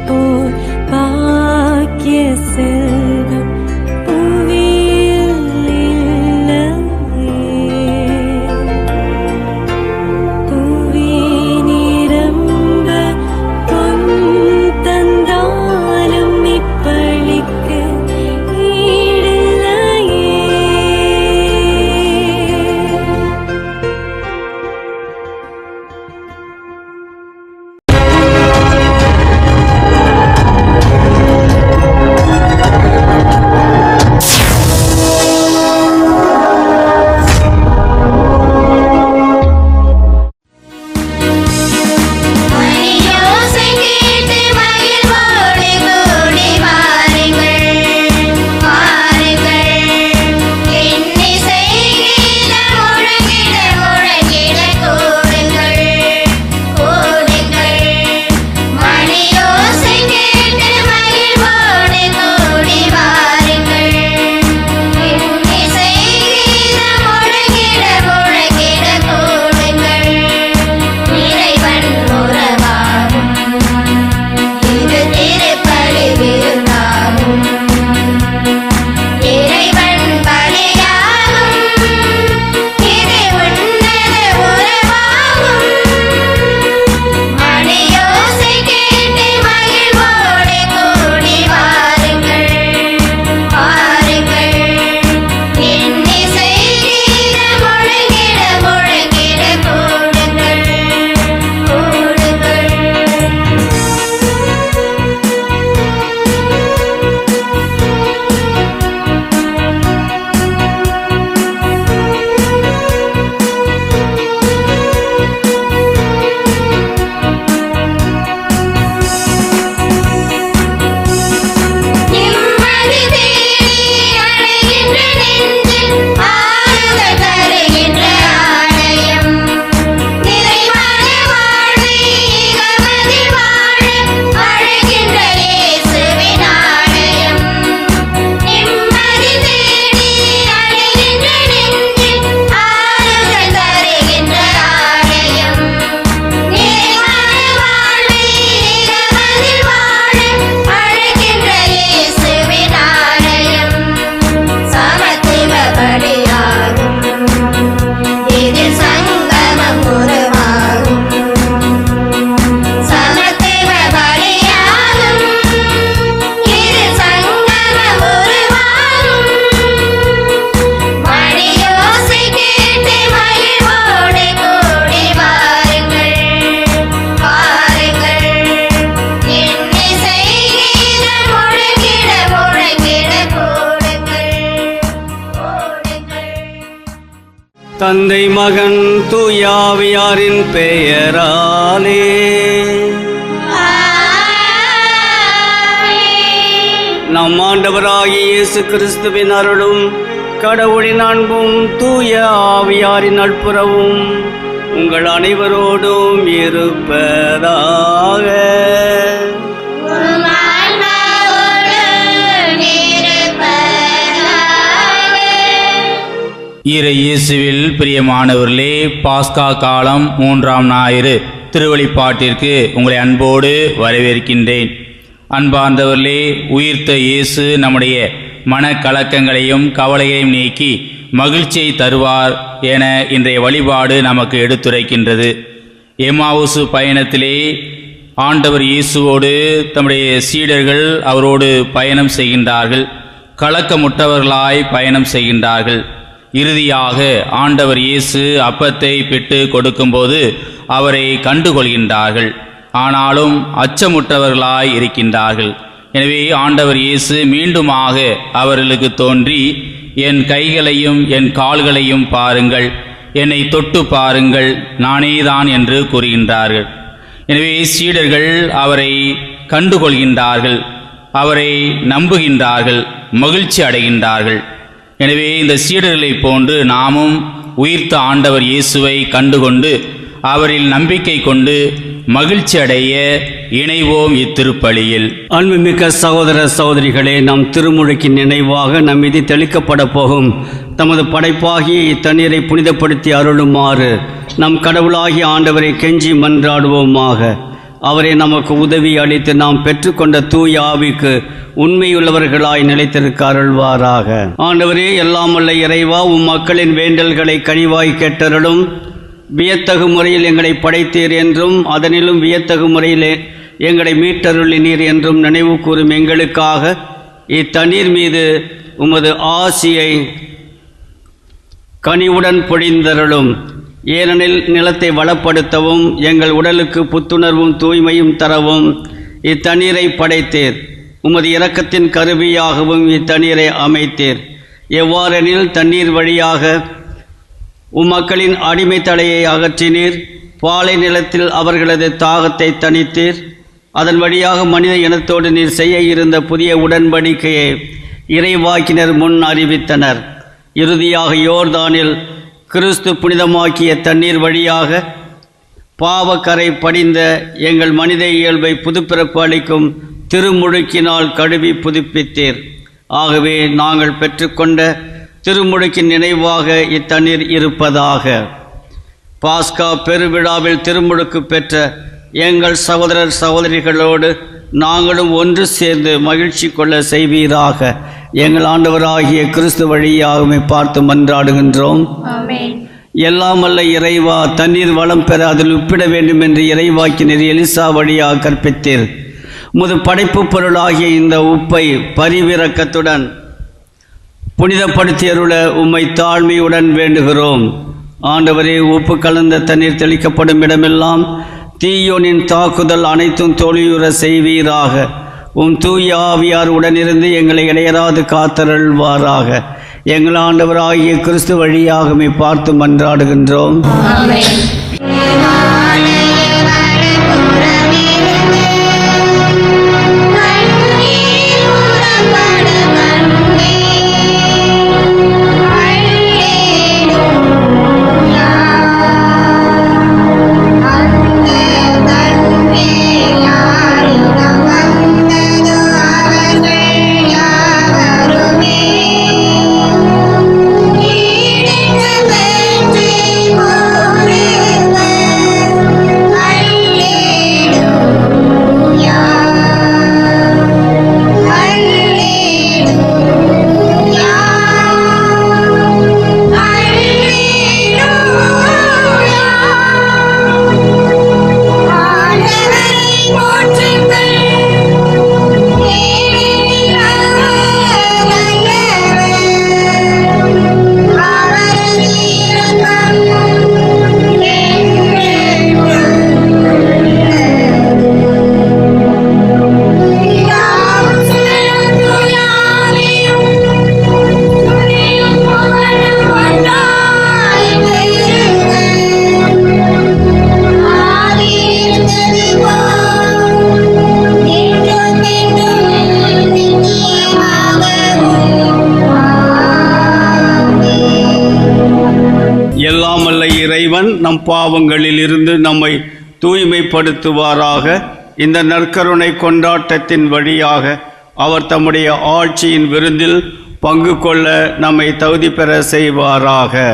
போல் பாக்கிய செல்வம் புவியில் இல்லையே. புவி நிரம்ப பொன் தந்தாலும் இப்பளிக்கு ஈடில்லையே. தந்தை மகன் தூயாவியாரின் பெயராலே நம் ஆண்டவராகிய இயேசு கிறிஸ்துவின் அருளும் கடவுளின் அன்பும் தூய ஆவியாரின் நட்புறவும் உங்கள் அனைவரோடும் இருப்பதாக. இயேசுவில் பிரியமானவர்களே, பாஸ்கா காலம் 3ஆம் ஞாயிறு திருவழிபாட்டிற்கு உங்களை அன்போடு வரவேற்கின்றேன். அன்பார்ந்தவர்களே, உயிர்த்த இயேசு நம்முடைய மனக்கலக்கங்களையும் கவலையையும் நீக்கி மகிழ்ச்சியை தருவார் என இன்றைய வழிபாடு நமக்கு எடுத்துரைக்கின்றது. எம்மாவுசு பயணத்திலே ஆண்டவர் இயேசுவோடு தம்முடைய சீடர்கள் அவரோடு பயணம் செய்கின்றார்கள். கலக்கமுற்றவர்களாய் பயணம் செய்கின்றார்கள். இறுதியாக ஆண்டவர் இயேசு அப்பத்தை பிட்டு கொடுக்கும்போது அவரை கண்டுகொள்கின்றார்கள். ஆனாலும் அச்சமுற்றவர்களாய் இருக்கின்றார்கள். எனவே ஆண்டவர் இயேசு மீண்டுமாக அவர்களுக்கு தோன்றி, என் கைகளையும் என் கால்களையும் பாருங்கள், என்னை தொட்டு பாருங்கள், நானேதான் என்று கூறுகின்றார்கள். எனவே சீடர்கள் அவரை கண்டுகொள்கின்றார்கள், அவரை நம்புகின்றார்கள், மகிழ்ச்சி அடைகின்றார்கள். எனவே இந்த சீடர்களைப் போன்று நாமும் உயிர்த்த ஆண்டவர் இயேசுவை கண்டுகொண்டு அவரில் நம்பிக்கை கொண்டு மகிழ்ச்சி அடைய இணைவோம் இத்திருப்பலியில். அன்புமிக்க சகோதர சகோதரிகளே, நம் திருமுழுக்கின் நினைவாக நம் மீது தெளிக்கப்பட போகும் தமது படைப்பாகிய இத்தண்ணீரை புனிதப்படுத்தி அருளுமாறு நம் கடவுளாகிய ஆண்டவரை கெஞ்சி மன்றாடுவோமாக. அவரை நமக்கு உதவி அளித்து நாம் பெற்றுக்கொண்ட தூய ஆவிக்கு உண்மையுள்ளவர்களாய் நிலைத்திருக்க அருள்வாராக. ஆண்டவரே, எல்லாம் வல்ல இறைவா, உம் மக்களின் வேண்டல்களை கனிவாய் கேட்டருளும். வியத்தகு முறையில் எங்களை படைத்தீர் என்றும் அதனிலும் வியத்தகு முறையிலே எங்களை மீட்டருளினீர் என்றும் நினைவு கூறும் எங்களுக்காக இத்தண்ணீர் மீது உமது ஆசியை கனிவுடன் பொழிந்தருளும். ஏனெனில் நிலத்தை வளப்படுத்தவும் எங்கள் உடலுக்கு புத்துணர்வும் தூய்மையும் தரவும் இத்தண்ணீரை படைத்தீர். உமது இரக்கத்தின் கருவியாகவும் இத்தண்ணீரை அமைத்தீர். எவ்வாறெனில் தண்ணீர் வழியாக உம்மக்களின் அடிமை தலையை அகற்றினீர். பாலை நிலத்தில் அவர்களது தாகத்தை தணித்தீர். அதன் வழியாக மனித இனத்தோடு நீர் செய்ய இருந்த புதிய உடன்படிக்கையை இறைவாக்கினர் முன் அறிவித்தனர். இறுதியாக யோர்தானில் கிறிஸ்து புனிதமாக்கிய தண்ணீர் வழியாக பாவக்கரை படிந்த எங்கள் மனித இயல்பை புதுப்பிறப்பு அளிக்கும் திருமுழுக்கினால் கழுவி புதுப்பித்தீர். ஆகவே நாங்கள் பெற்றுக்கொண்ட திருமுழுக்கின் நினைவாக இத்தண்ணீர் இருப்பதாக. பாஸ்கா பெருவிழாவில் திருமுழுக்கு பெற்ற எங்கள் சகோதரர் சகோதரிகளோடு நாங்களும் ஒன்று சேர்ந்து மகிழ்ச்சி கொள்ள செய்வீராக. எங்கள் ஆண்டவராகிய கிறிஸ்து வழியாகவே பார்த்து மன்றாடுகின்றோம். எல்லாம் வல்ல இறைவா, தண்ணீர் வளம் பெற அதில் உப்பிட வேண்டும் என்று இறைவாக்கினர் எலிசா வழியாக கற்பித்தீர். முது படைப்பு பொருளாகிய இந்த உப்பை பரிவிரக்கத்துடன் புனிதப்படுத்தியருள உம்மை தாழ்மையுடன் வேண்டுகிறோம். ஆண்டவரே, உப்பு கலந்த தண்ணீர் தெளிக்கப்படும் இடமெல்லாம் தீயோனின் தாக்குதல் அனைத்தும் தோல்வியுற செய்வீராக. உம் தூய ஆவியார் உடனிருந்து எங்களை இடையராது காத்தருள்வாராக. எங்கள் ஆண்டவராகிய கிறிஸ்து வழியாகவே பார்த்து மன்றாடுகின்றோம். நம் பாவங்களில் இருந்து நம்மை தூய்மைப்படுத்துவாராக. இந்த நற்கருணை கொண்டாட்டத்தின் வழியாக அவர் தம்முடைய ஆட்சியின் விருந்தில் பங்கு கொள்ள நம்மை தகுதி பெற செய்வாராக.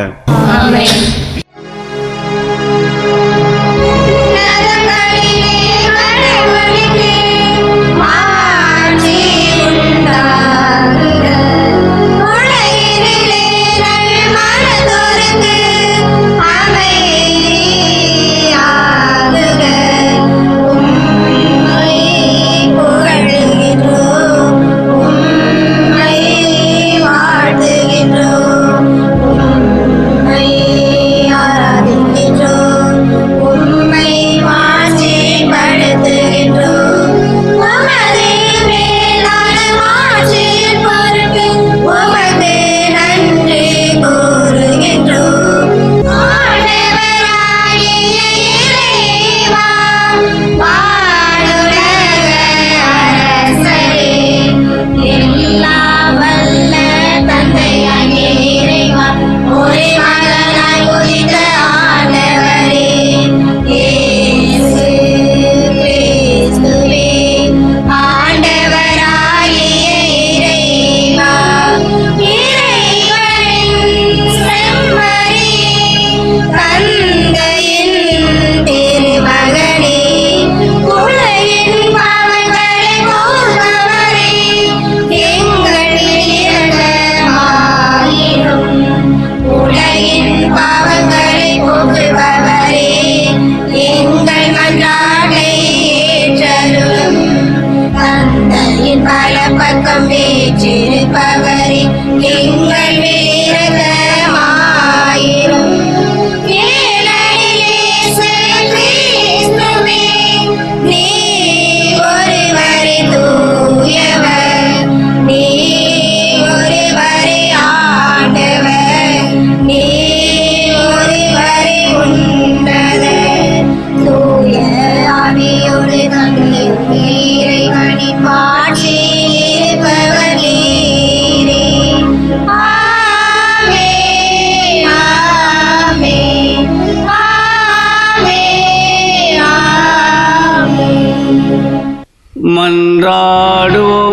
மன்றாடுவோமாக.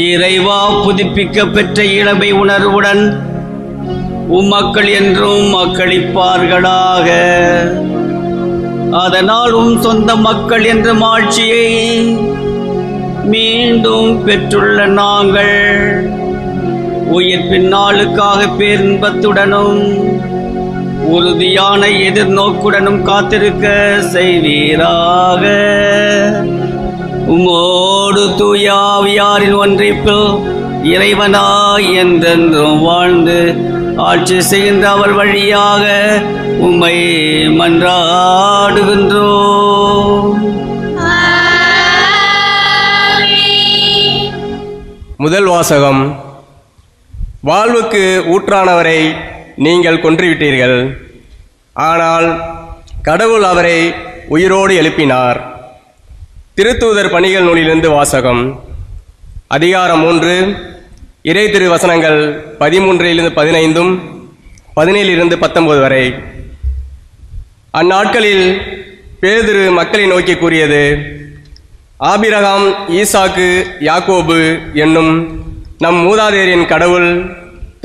இறைவா, புதுப்பிக்க பெற்ற இளமை உணர்வுடன் உம்மக்கள் என்றும் மக்களிப்பார்களாக. அதனால் சொந்த மக்கள் என்ற மாட்சியை மீண்டும் பெற்றுள்ள நாங்கள் உயிர் பின்னாளுக்காக பேரின்பத்துடனும் உறுதியான எதிர்நோக்குடனும் காத்திருக்க செய்வீராக. உம்மோடு தூயாவியாரின் ஒன்றிப்பில் இறைவனாய் என்றென்றும் வாழ்ந்து ஆட்சி செய்கின்ற அவர் வழியாக உம்மை மன்றாடுகின்றோம். முதல் வாசகம். வாழ்வுக்கு ஊற்றானவரை நீங்கள் கொன்றுவிட்டீர்கள், ஆனால் கடவுள் அவரை உயிரோடு எழுப்பினார். திருத்தூதர் பணிகள் நூலிலிருந்து வாசகம். அதிகாரம் 3, இறை திரு வசனங்கள் 13-15, 17-19 வரை. அந்நாட்களில் பேதுரு மக்களை நோக்கி கூறியது: ஆபிரகாம், ஈசாக்கு, யாக்கோபு என்னும் நம் மூதாதையரின் கடவுள்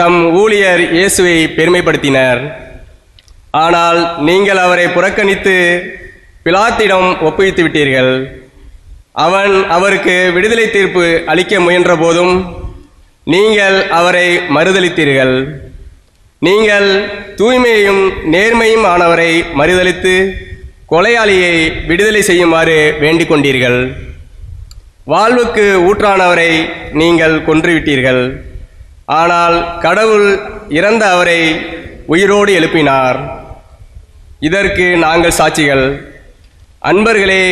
தம் ஊழியர் இயேசுவை பெருமைப்படுத்தினர். ஆனால் நீங்கள் அவரை புறக்கணித்து பிலாத்திடம் ஒப்புவித்து விட்டீர்கள். அவன் அவருக்கு விடுதலை தீர்ப்பு அளிக்க முயன்ற போதும் நீங்கள் அவரை மறுதலித்தீர்கள். நீங்கள் தூய்மையும் நேர்மையும் ஆனவரை மறுதலித்து கொலையாளியை விடுதலை செய்யுமாறு வேண்டிக் கொண்டீர்கள். வாழ்வுக்கு ஊற்றானவரை நீங்கள் கொன்றுவிட்டீர்கள், ஆனால் கடவுள் இறந்த அவரை உயிரோடு எழுப்பினார். இதற்கு நாங்கள் சாட்சிகள். அன்பர்களே,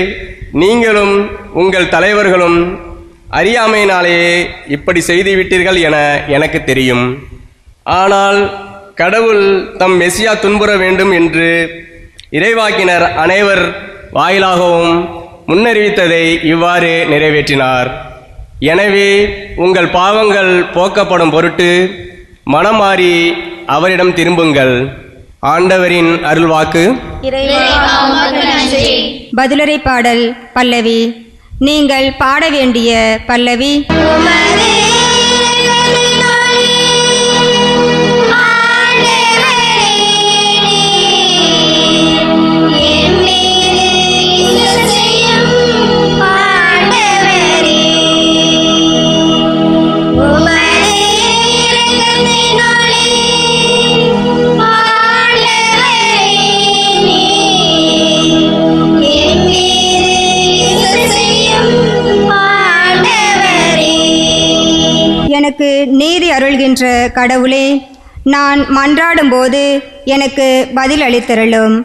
நீங்களும் உங்கள் தலைவர்களும் அறியாமையினாலேயே இப்படி செய்துவிட்டீர்கள் என எனக்கு தெரியும். ஆனால் கடவுள் தம் மெசியா துன்புற வேண்டும் என்று இறைவாக்கினர் அனைவர் வாயிலாகவும் முன்னறிவித்ததை இவ்வாறு நிறைவேற்றினார். எனவே உங்கள் பாவங்கள் போக்கப்படும் பொருட்டு மனம் மாறி அவரிடம் திரும்புங்கள். ஆண்டவரின் அருள்வாக்கு. பதிலுரை பாடல் பல்லவி. நீங்கள் பாட வேண்டிய பல்லவி: எனக்கு நீதி அருள்கின்ற கடவுளே, நான் மன்றாடும்போது எனக்கு பதில் அளித்தருளும்.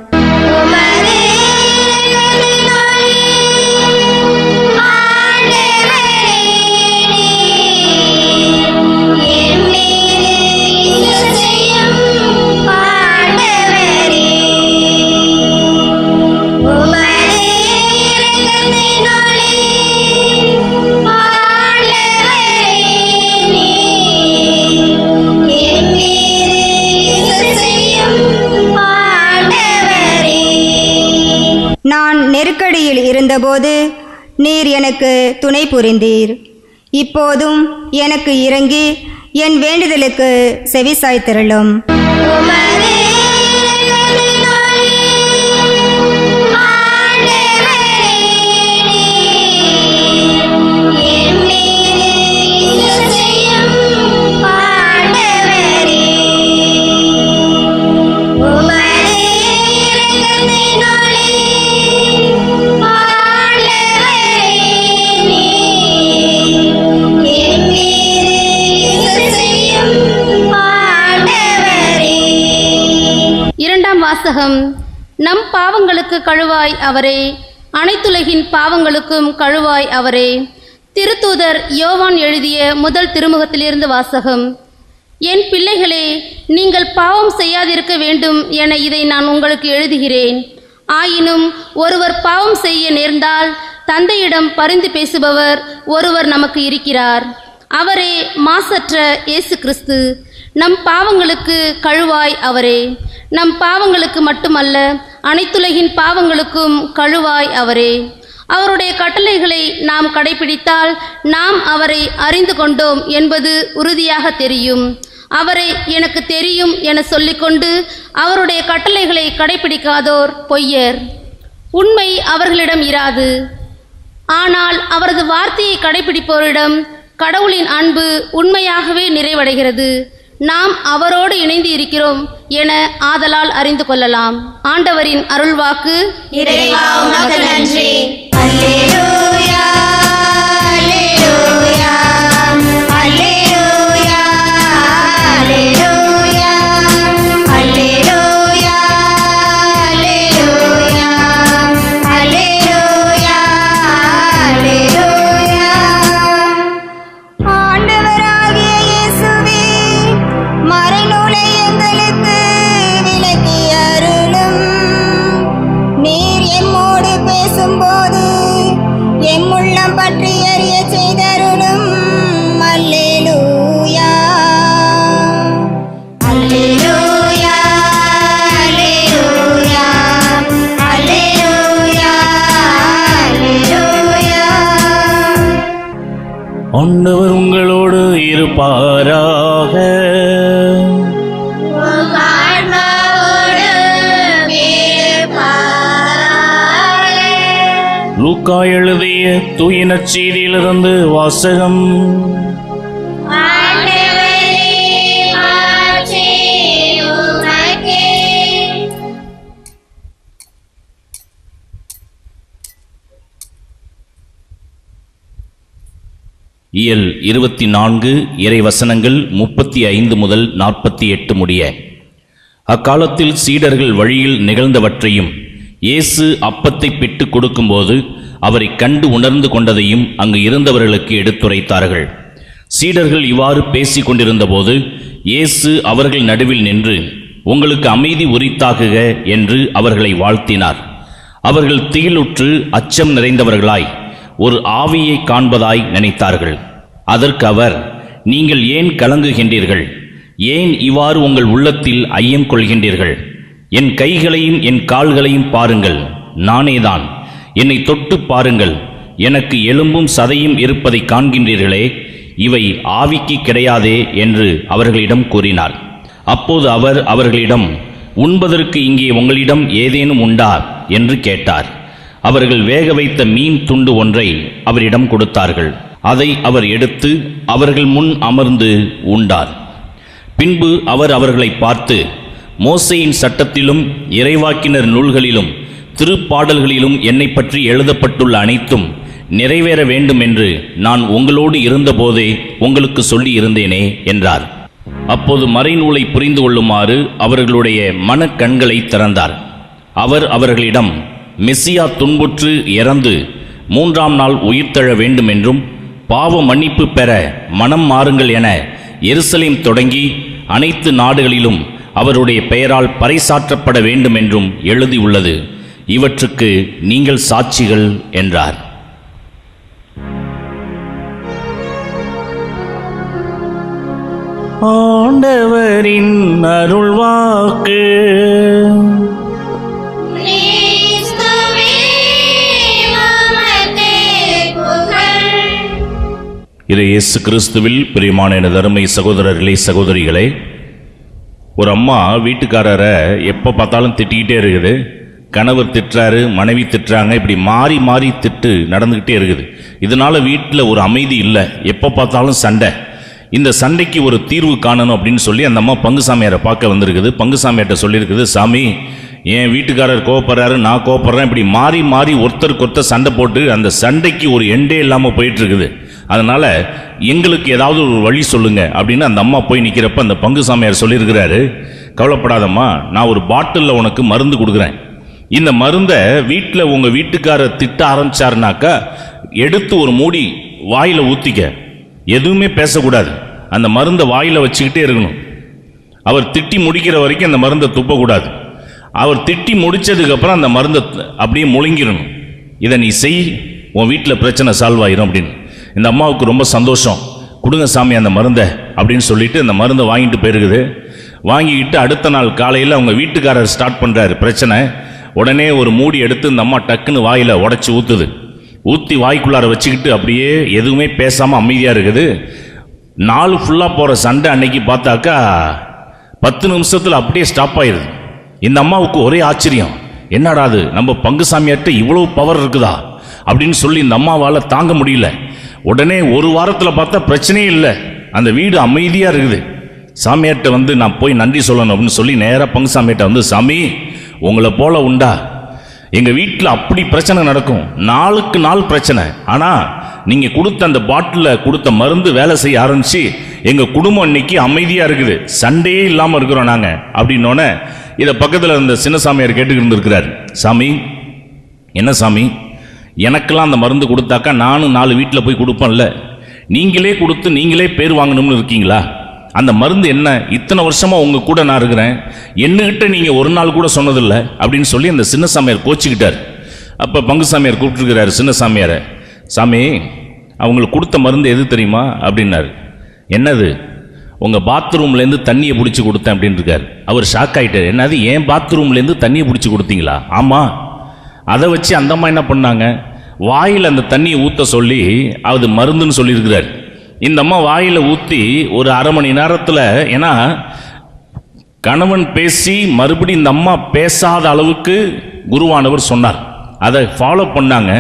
நான் நெருக்கடியில் இருந்தபோது நீர் எனக்கு துணை புரிந்தீர். இப்போதும் எனக்கு இறங்கி என் வேண்டுதலுக்கு செவிசாய்த்திரளும். வாசகம். நம் பாவங்களுக்கு கழுவாய் அவரே, அனைத்துலகின் பாவங்களுக்கும் கழுவாய் அவரே. திருத்தூதர் யோவான் எழுதிய முதல் திருமுகத்திலிருந்து வாசகம். என் பிள்ளைகளே, நீங்கள் பாவம் செய்யாதிருக்க வேண்டும் என இதை நான் உங்களுக்கு எழுதுகிறேன். ஆயினும் ஒருவர் பாவம் செய்ய நேர்ந்தால் தந்தையிடம் பரிந்து பேசுபவர் ஒருவர் நமக்கு இருக்கிறார். அவரே மாசற்ற இயேசு கிறிஸ்து. நம் பாவங்களுக்கு கழுவாய் அவரே. நம் பாவங்களுக்கு மட்டுமல்ல, அனைத்துலகின் பாவங்களுக்கும் கழுவாய் அவரே. அவருடைய கட்டளைகளை நாம் கடைபிடித்தால் நாம் அவரை அறிந்து கொண்டோம் என்பது உறுதியாக தெரியும். அவரை எனக்கு தெரியும் என சொல்லிக்கொண்டு அவருடைய கட்டளைகளை கடைபிடிக்காதோர் பொய்யர். உண்மை அவர்களிடம் இராது. ஆனால் அவரது வார்த்தையை கடைபிடிப்போரிடம் கடவுளின் அன்பு உண்மையாகவே நிறைவடைகிறது. நாம் அவரோடு இணைந்து இருக்கிறோம் என ஆதலால் அறிந்து கொள்ளலாம். ஆண்டவரின் அருள்வாக்கு. இறைவா உமக்கு நன்றி. அல்லேலூயா, அல்லேலூயா, அல்லேலூயா, அல்லேலூயா, அல்லேலூயா, அல்லேலூயா, அல்லேலூயா, அல்லேலூயா. ஆண்டவராகிய இயேசுவே, மறைநூலை எங்களுக்கு விளக்கி அருளும். நீர் எம்மோடு பேசும்போது எம்முள்ளம் பற்றி அறிய செய்தருளும். அல்லேலூயா, அல்லேலூயா, அல்லேலூயா, அல்லேலூயா, அல்லேலூயா. ஆண்டவர் உங்களோடு இருப்பாராக. லூக்கா எழுதிய தூய நற்செய்தியிலிருந்து வாசகம். இயல் 24 இறைவசனங்கள் 35 முதல் 48 முடிய. அக்காலத்தில் சீடர்கள் வழியில் நிகழ்ந்தவற்றையும் இயேசு அப்பத்தை பிட்டு கொடுக்கும்போது அவரை கண்டு உணர்ந்து கொண்டதையும் அங்கு இருந்தவர்களுக்கு எடுத்துரைத்தார்கள். சீடர்கள் இவ்வாறு பேசிக் கொண்டிருந்தபோது இயேசு அவர்கள் நடுவில் நின்று, உங்களுக்கு அமைதி உரித்தாகுக என்று அவர்களை வாழ்த்தினார். அவர்கள் திகிலுற்று அச்சம் நிறைந்தவர்களாய் ஒரு ஆவியை காண்பதாய் நினைத்தார்கள். அதற்கு அவர், நீங்கள் ஏன் கலங்குகின்றீர்கள்? ஏன் இவ்வாறு உங்கள் உள்ளத்தில் ஐயம் கொள்கின்றீர்கள்? என் கைகளையும் என் கால்களையும் பாருங்கள், நானேதான். என்னை தொட்டு பாருங்கள், எனக்கு எலும்பும் சதையும் இருப்பதை காண்கின்றீர்களே, இவை ஆவிக்கு கிடையாதே என்று அவர்களிடம் கூறினார். அப்போது அவர் அவர்களிடம், உண்பதற்கு இங்கே உங்களிடம் ஏதேனும் உண்டா என்று கேட்டார். அவர்கள் வேக வைத்த மீன் துண்டு ஒன்றை அவரிடம் கொடுத்தார்கள். அதை அவர் எடுத்து அவர்கள் முன் அமர்ந்து உண்டார். பின்பு அவர் அவர்களை பார்த்து, மோசேயின் சட்டத்திலும் இறைவாக்கினர் நூல்களிலும் திருப்பாடல்களிலும் என்னை பற்றி எழுதப்பட்டுள்ள அனைத்தும் நிறைவேற வேண்டும் என்று நான் உங்களோடு இருந்தபோதே உங்களுக்கு சொல்லி இருந்தேனே என்றார். அப்போது மறைநூலை புரிந்து கொள்ளுமாறு அவர்களுடைய மனக்கண்களை திறந்தார். அவர் அவர்களிடம், மெசியா துன்புற்று இறந்து 3ஆம் நாள் உயிர்த்தெழ வேண்டும் என்றும் பாவ மன்னிப்பு பெற மனம் மாறுங்கள் என எருசலேம் தொடங்கி அனைத்து நாடுகளிலும் அவருடைய பெயரால் பறைசாற்றப்பட வேண்டும் என்றும் எழுதியுள்ளது. இவற்றுக்கு நீங்கள் சாட்சிகள் என்றார். ஆண்டவரின் அருள்வாக்கு. இது இயேசு கிறிஸ்துவில் பிரியமான எனது அருமை சகோதரர்களே சகோதரிகளே, ஒரு அம்மா வீட்டுக்காரரை எப்போ பார்த்தாலும் திட்டிக்கிட்டே இருக்குது. கணவர் திட்டுறாரு, மனைவி திட்டுறாங்க, இப்படி மாறி மாறி திட்டு நடந்துக்கிட்டே இருக்குது. இதனால வீட்டில் ஒரு அமைதி இல்லை, எப்போ பார்த்தாலும் சண்டை. இந்த சண்டைக்கு ஒரு தீர்வு காணணும் அப்படின்னு சொல்லி அந்த அம்மா பங்குசாமியாரை பார்க்க வந்திருக்குது. பங்குசாமியார்ட்ட சொல்லியிருக்குது, சாமி என் வீட்டுக்காரர் கோவப்படுறாரு, நான் கோவப்படுறேன், இப்படி மாறி மாறி ஒருத்தருக்கு ஒருத்தர் சண்டை போட்டு அந்த சண்டைக்கு ஒரு எண்டே இல்லாமல் போயிட்டு இருக்குது. அதனால எங்களுக்கு ஏதாவது ஒரு வழி சொல்லுங்க அப்படின்னு அந்த அம்மா போய் நிற்கிறப்ப அந்த பங்குசாமியார் சொல்லியிருக்கிறாரு, கவலைப்படாதம்மா, நான் ஒரு பாட்டிலில் உனக்கு மருந்து கொடுக்குறேன். இந்த மருந்தை வீட்டில் உங்கள் வீட்டுக்காரர் திட்ட ஆரம்பிச்சாருனாக்கா எடுத்து ஒரு மூடி வாயில் ஊற்றிக்க, எதுவுமே பேசக்கூடாது, அந்த மருந்தை வாயில் வச்சுக்கிட்டே இருக்கணும். அவர் திட்டி முடிக்கிற வரைக்கும் அந்த மருந்தை துப்பக்கூடாது. அவர் திட்டி முடித்ததுக்கப்புறம் அந்த மருந்தை அப்படியே முழுங்கிடணும். இதை நீ செய், உன் வீட்டில் பிரச்சனை சால்வ் ஆயிரும் அப்படின்னு. இந்த அம்மாவுக்கு ரொம்ப சந்தோஷம். கொடுங்க சாமி அந்த மருந்தை அப்படின்னு சொல்லிட்டு அந்த மருந்தை வாங்கிட்டு போயிருக்குது. வாங்கிக்கிட்டு அடுத்த நாள் காலையில் அவங்க வீட்டுக்காரர் ஸ்டார்ட் பண்ணுறாரு பிரச்சனை. உடனே ஒரு மூடி எடுத்து இந்த அம்மா டக்குன்னு வாயில் உடச்சி ஊற்றுது. ஊற்றி வாய்க்குள்ளார வச்சுக்கிட்டு அப்படியே எதுவுமே பேசாமல் அமைதியாக இருக்குது. நாள் ஃபுல்லாக போகிற சண்டை அன்னைக்கு பார்த்தாக்கா 10 நிமிஷத்தில் அப்படியே ஸ்டாப் ஆயிடுது. இந்த அம்மாவுக்கு ஒரே ஆச்சரியம், என்னடா அது நம்ம பங்கு சாமியார்ட்ட இவ்வளோ பவர் இருக்குதா அப்படின்னு சொல்லி இந்த அம்மாவால் தாங்க முடியல. உடனே ஒரு வாரத்தில் பார்த்தா பிரச்சனையே இல்லை, அந்த வீடு அமைதியாக இருக்குது. சாமியார்ட்ட வந்து நான் போய் நன்றி சொல்லணும் அப்படின்னு சொல்லி நேராக பங்கு சாமியார்ட்ட வந்து, சாமி உங்களை போல உண்டா, எங்கள் வீட்டில் அப்படி பிரச்சனை நடக்கும், நாளுக்கு நாள் பிரச்சனை, ஆனால் நீங்கள் கொடுத்த அந்த பாட்டிலில் கொடுத்த மருந்து வேலை செய்ய ஆரம்பிச்சு எங்கள் குடும்பம் இன்னைக்கு அமைதியாக இருக்குது, சண்டையே இல்லாமல் இருக்கிறோம் நாங்கள் அப்படின்னோடனே இதை பக்கத்தில் இருந்த சின்ன சாமியார் கேட்டுக்கிட்டு இருந்திருக்கிறார். சாமி என்ன சாமி, எனக்கெல்லாம் அந்த மருந்து கொடுத்தாக்கா நானும் 4 வீட்டில் போய் கொடுப்பேன்ல, நீங்களே கொடுத்து நீங்களே பேர் வாங்கணும்னு இருக்கீங்களா? அந்த மருந்து என்ன, இத்தனை வருஷமாக உங்கள் கூட நான் இருக்கிறேன், என்னகிட்ட நீங்கள் ஒரு நாள் கூட சொன்னதில்லை அப்படின்னு சொல்லி அந்த சின்ன சாமியார் கோச்சிக்கிட்டார். அப்போ பங்கு சாமியார் கூப்பிட்டுருக்கிறாரு சின்ன சாமியாரை. சாமி அவங்களுக்கு கொடுத்த மருந்து எது தெரியுமா அப்படின்னாரு. என்னது? உங்கள் பாத்ரூம்லேருந்து தண்ணியை பிடிச்சி கொடுத்தேன் அப்படின்னு இருக்கார். அவர் ஷாக் ஆகிட்டார். என்னது, ஏன் பாத்ரூம்லேருந்து தண்ணியை பிடிச்சி கொடுத்தீங்களா? ஆமாம். அதை வச்சு அந்த அம்மா என்ன பண்ணாங்க, வாயில் அந்த தண்ணியை ஊற்ற சொல்லி அது மருந்துன்னு சொல்லியிருக்கிறார். இந்த அம்மா வாயில் ஊற்றி ஒரு அரை மணி நேரத்தில், ஏன்னா கணவன் பேசி மறுபடி இந்த அம்மா பேசாத அளவுக்கு குருவானவர் சொன்னார், அதை ஃபாலோ பண்ணாங்க.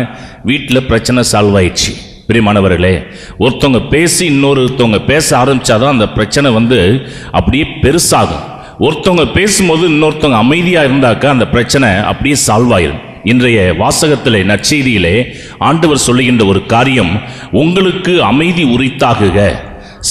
வீட்டில் பிரச்சனை சால்வ் ஆயிடுச்சு. பிரியமானவர்களே, ஒருத்தவங்க பேசி இன்னொருத்தவங்க பேச ஆரம்பிச்சாதான் அந்த பிரச்சனை வந்து அப்படியே பெருசாகும். ஒருத்தவங்க பேசும்போது இன்னொருத்தவங்க அமைதியாக இருந்தாக்கா அந்த பிரச்சனை அப்படியே சால்வ் ஆயிடும். இன்றைய வாசகத்திலே நற்செய்தியிலே ஆண்டவர் சொல்லுகின்ற ஒரு காரியம், உங்களுக்கு அமைதி உரித்தாகுக.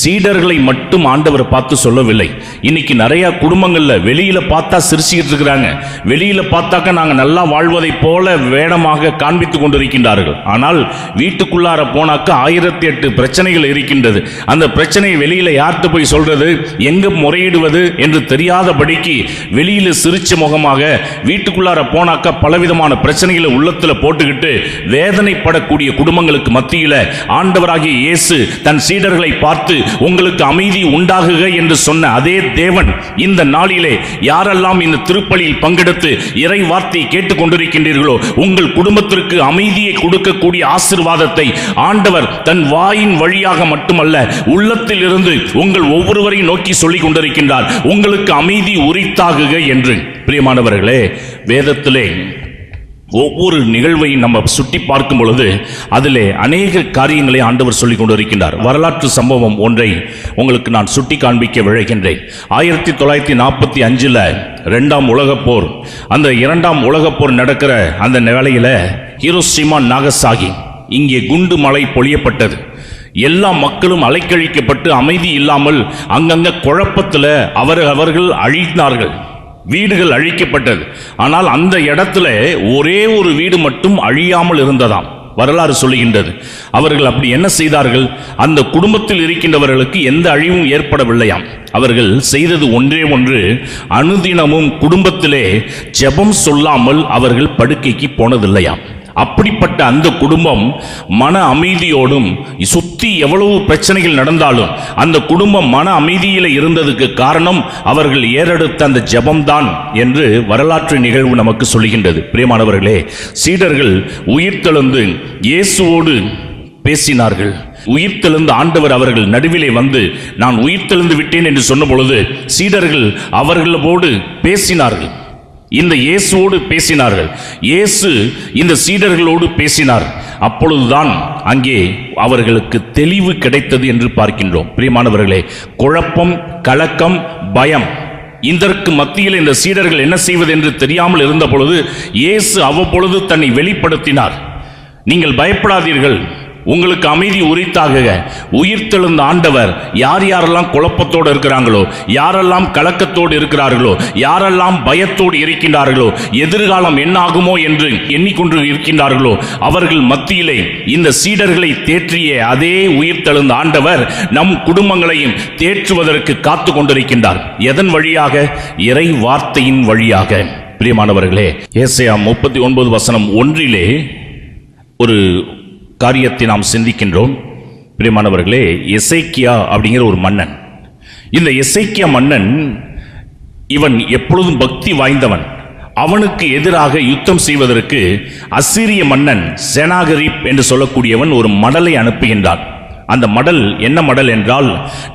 சீடர்களை மட்டும் ஆண்டவர் பார்த்து சொல்லவில்லை. இன்னைக்கு நிறைய குடும்பங்கள்ல வெளியில பார்த்தா சிரிச்சுக்கிட்டு இருக்கிறாங்க, வெளியில பார்த்தாக்க நாங்க நல்லா வாழ்வதை போல வேடமாக காண்பித்துக் கொண்டிருக்கின்றார்கள். ஆனால் வீட்டுக்குள்ளார போனாக்க 1008 பிரச்சனைகள் இருக்கின்றது. அந்த பிரச்சனையை வெளியில யார்கிட்ட போய் சொல்றது, எங்க முறையிடுவது என்று தெரியாதபடிக்கு வெளியில சிரிச்ச முகமாக, வீட்டுக்குள்ளார போனாக்க பலவிதமான பிரச்சனைகளை உள்ளத்துல போட்டுக்கிட்டு வேதனைப்படக்கூடிய குடும்பங்களுக்கு மத்தியில ஆண்டவராகிய இயேசு தன் சீடர்களை பார்த்து உங்களுக்கு அமைதி உண்டாகுக என்று சொன்ன அதே தேவன் இந்த நாளிலே யாரெல்லாம் இந்த திருப்பலியில் பங்கெடுத்து இறை வார்த்தை கேட்டுக் கொண்டிருக்கின்றீர்களோ, உங்கள் குடும்பத்திற்கு அமைதியை கொடுக்கக்கூடிய ஆசீர்வாதத்தை ஆண்டவர் தன் வாயின் வழியாக மட்டுமல்ல உள்ளத்தில் இருந்து உங்கள் ஒவ்வொருவரையும் நோக்கி சொல்லிக் கொண்டிருக்கின்றார், உங்களுக்கு அமைதி உரித்தாகுக என்று. பிரியமானவர்களே, வேதத்திலே ஒவ்வொரு நிகழ்வையும் நம்ம சுட்டி பார்க்கும் பொழுது அதிலே அநேக காரியங்களை ஆண்டவர் சொல்லிக் கொண்டிருக்கின்றார். வரலாற்று சம்பவம் ஒன்றை உங்களுக்கு நான் சுட்டி காண்பிக்க விழைகின்றேன். 1945 2ஆம் உலகப் போர், அந்த 2ஆம் உலகப் போர் நடக்கிற அந்த வேளையில் ஹிரோஷிமா நாகசாகி இங்கே குண்டு மழை பொழியப்பட்டது. எல்லா மக்களும் அலைக்கழிக்கப்பட்டு அமைதி இல்லாமல் அங்கங்க குழப்பத்தில் அவர்கள் அழித்தார்கள். வீடுகள் அழிக்கப்பட்டது. ஆனால் அந்த இடத்துல ஒரே ஒரு வீடு மட்டும் அழியாமல் இருந்ததாம். வரலாறு சொல்லுகின்றது. அவர்கள் அப்படி என்ன செய்தார்கள், அந்த குடும்பத்தில் இருக்கின்றவர்களுக்கு எந்த அழிவும் ஏற்படவில்லையாம். அவர்கள் செய்தது ஒன்றே ஒன்று, அனுதினமும் குடும்பத்திலே ஜெபம் சொல்லாமல் அவர்கள் படுக்கைக்கு போனதில்லையாம். அப்படிப்பட்ட அந்த குடும்பம் மன அமைதியோடும், சுத்தி எவ்வளவு பிரச்சனைகள் நடந்தாலும் அந்த குடும்பம் மன அமைதியில் இருந்ததுக்கு காரணம் அவர்கள் ஏறெடுத்த அந்த ஜெபம்தான் என்று வரலாற்று நிகழ்வு நமக்கு சொல்லுகின்றது. பிரியமானவர்களே, சீடர்கள் உயிர்த்தெழுந்து இயேசுவோடு பேசினார்கள். உயிர்த்தெழுந்த ஆண்டவர் அவர்கள் நடுவிலே வந்து நான் உயிர்த்தெழுந்து விட்டேன் என்று சொன்ன பொழுது சீடர்கள் அவர்களோடு பேசினார்கள். இந்த இயேசுவோடு பேசினார்கள். இயேசு இந்த சீடர்களோடு பேசினார். அப்பொழுதுதான் அங்கே அவர்களுக்கு தெளிவு கிடைத்தது என்று பார்க்கின்றோம். பிரியமானவர்களே, குழப்பம், கலக்கம், பயம், இதற்கு மத்தியில் இந்த சீடர்கள் என்ன செய்வது என்று தெரியாமல் இருந்த பொழுது இயேசு அவ்வப்பொழுது தன்னை வெளிப்படுத்தினார். நீங்கள் பயப்படாதீர்கள், உங்களுக்கு அமைதி உரித்தாகுக. உயிர்த்தெழுந்த ஆண்டவர் யார் யாரெல்லாம் குழப்பத்தோடு இருக்கிறாங்களோ, யாரெல்லாம் கலக்கத்தோடு இருக்கிறார்களோ, யாரெல்லாம் பயத்தோடு இருக்கின்றார்களோ, எதிர்காலம் என்ன ஆகுமோ என்று எண்ணிக்கொண்டு இருக்கின்றார்களோ, அவர்கள் மத்தியிலே இந்த சீடர்களை தேற்றிய அதே உயிர்த்தெழுந்த ஆண்டவர் நம் குடும்பங்களையும் தேற்றுவதற்கு காத்து கொண்டிருக்கின்றார். எதன் வழியாக? இறை வார்த்தையின் வழியாக. பிரியமானவர்களே, ஏசாயா 39:1 ஒரு காரியத்தை நாம் சிந்திக்கின்றோம். பிரியமானவர்களே, எசேக்கியா அப்படிங்கிற ஒரு மன்னன், இந்த எசேக்கியா மன்னன் இவன் எப்பொழுதும் பக்தி வாய்ந்தவன். அவனுக்கு எதிராக யுத்தம் செய்வதற்கு அசீரிய மன்னன் செனாகரிப் என்று சொல்லக்கூடியவன் ஒரு மடலை அனுப்புகின்றான். அந்த மடல் என்ன மடல் என்றால்,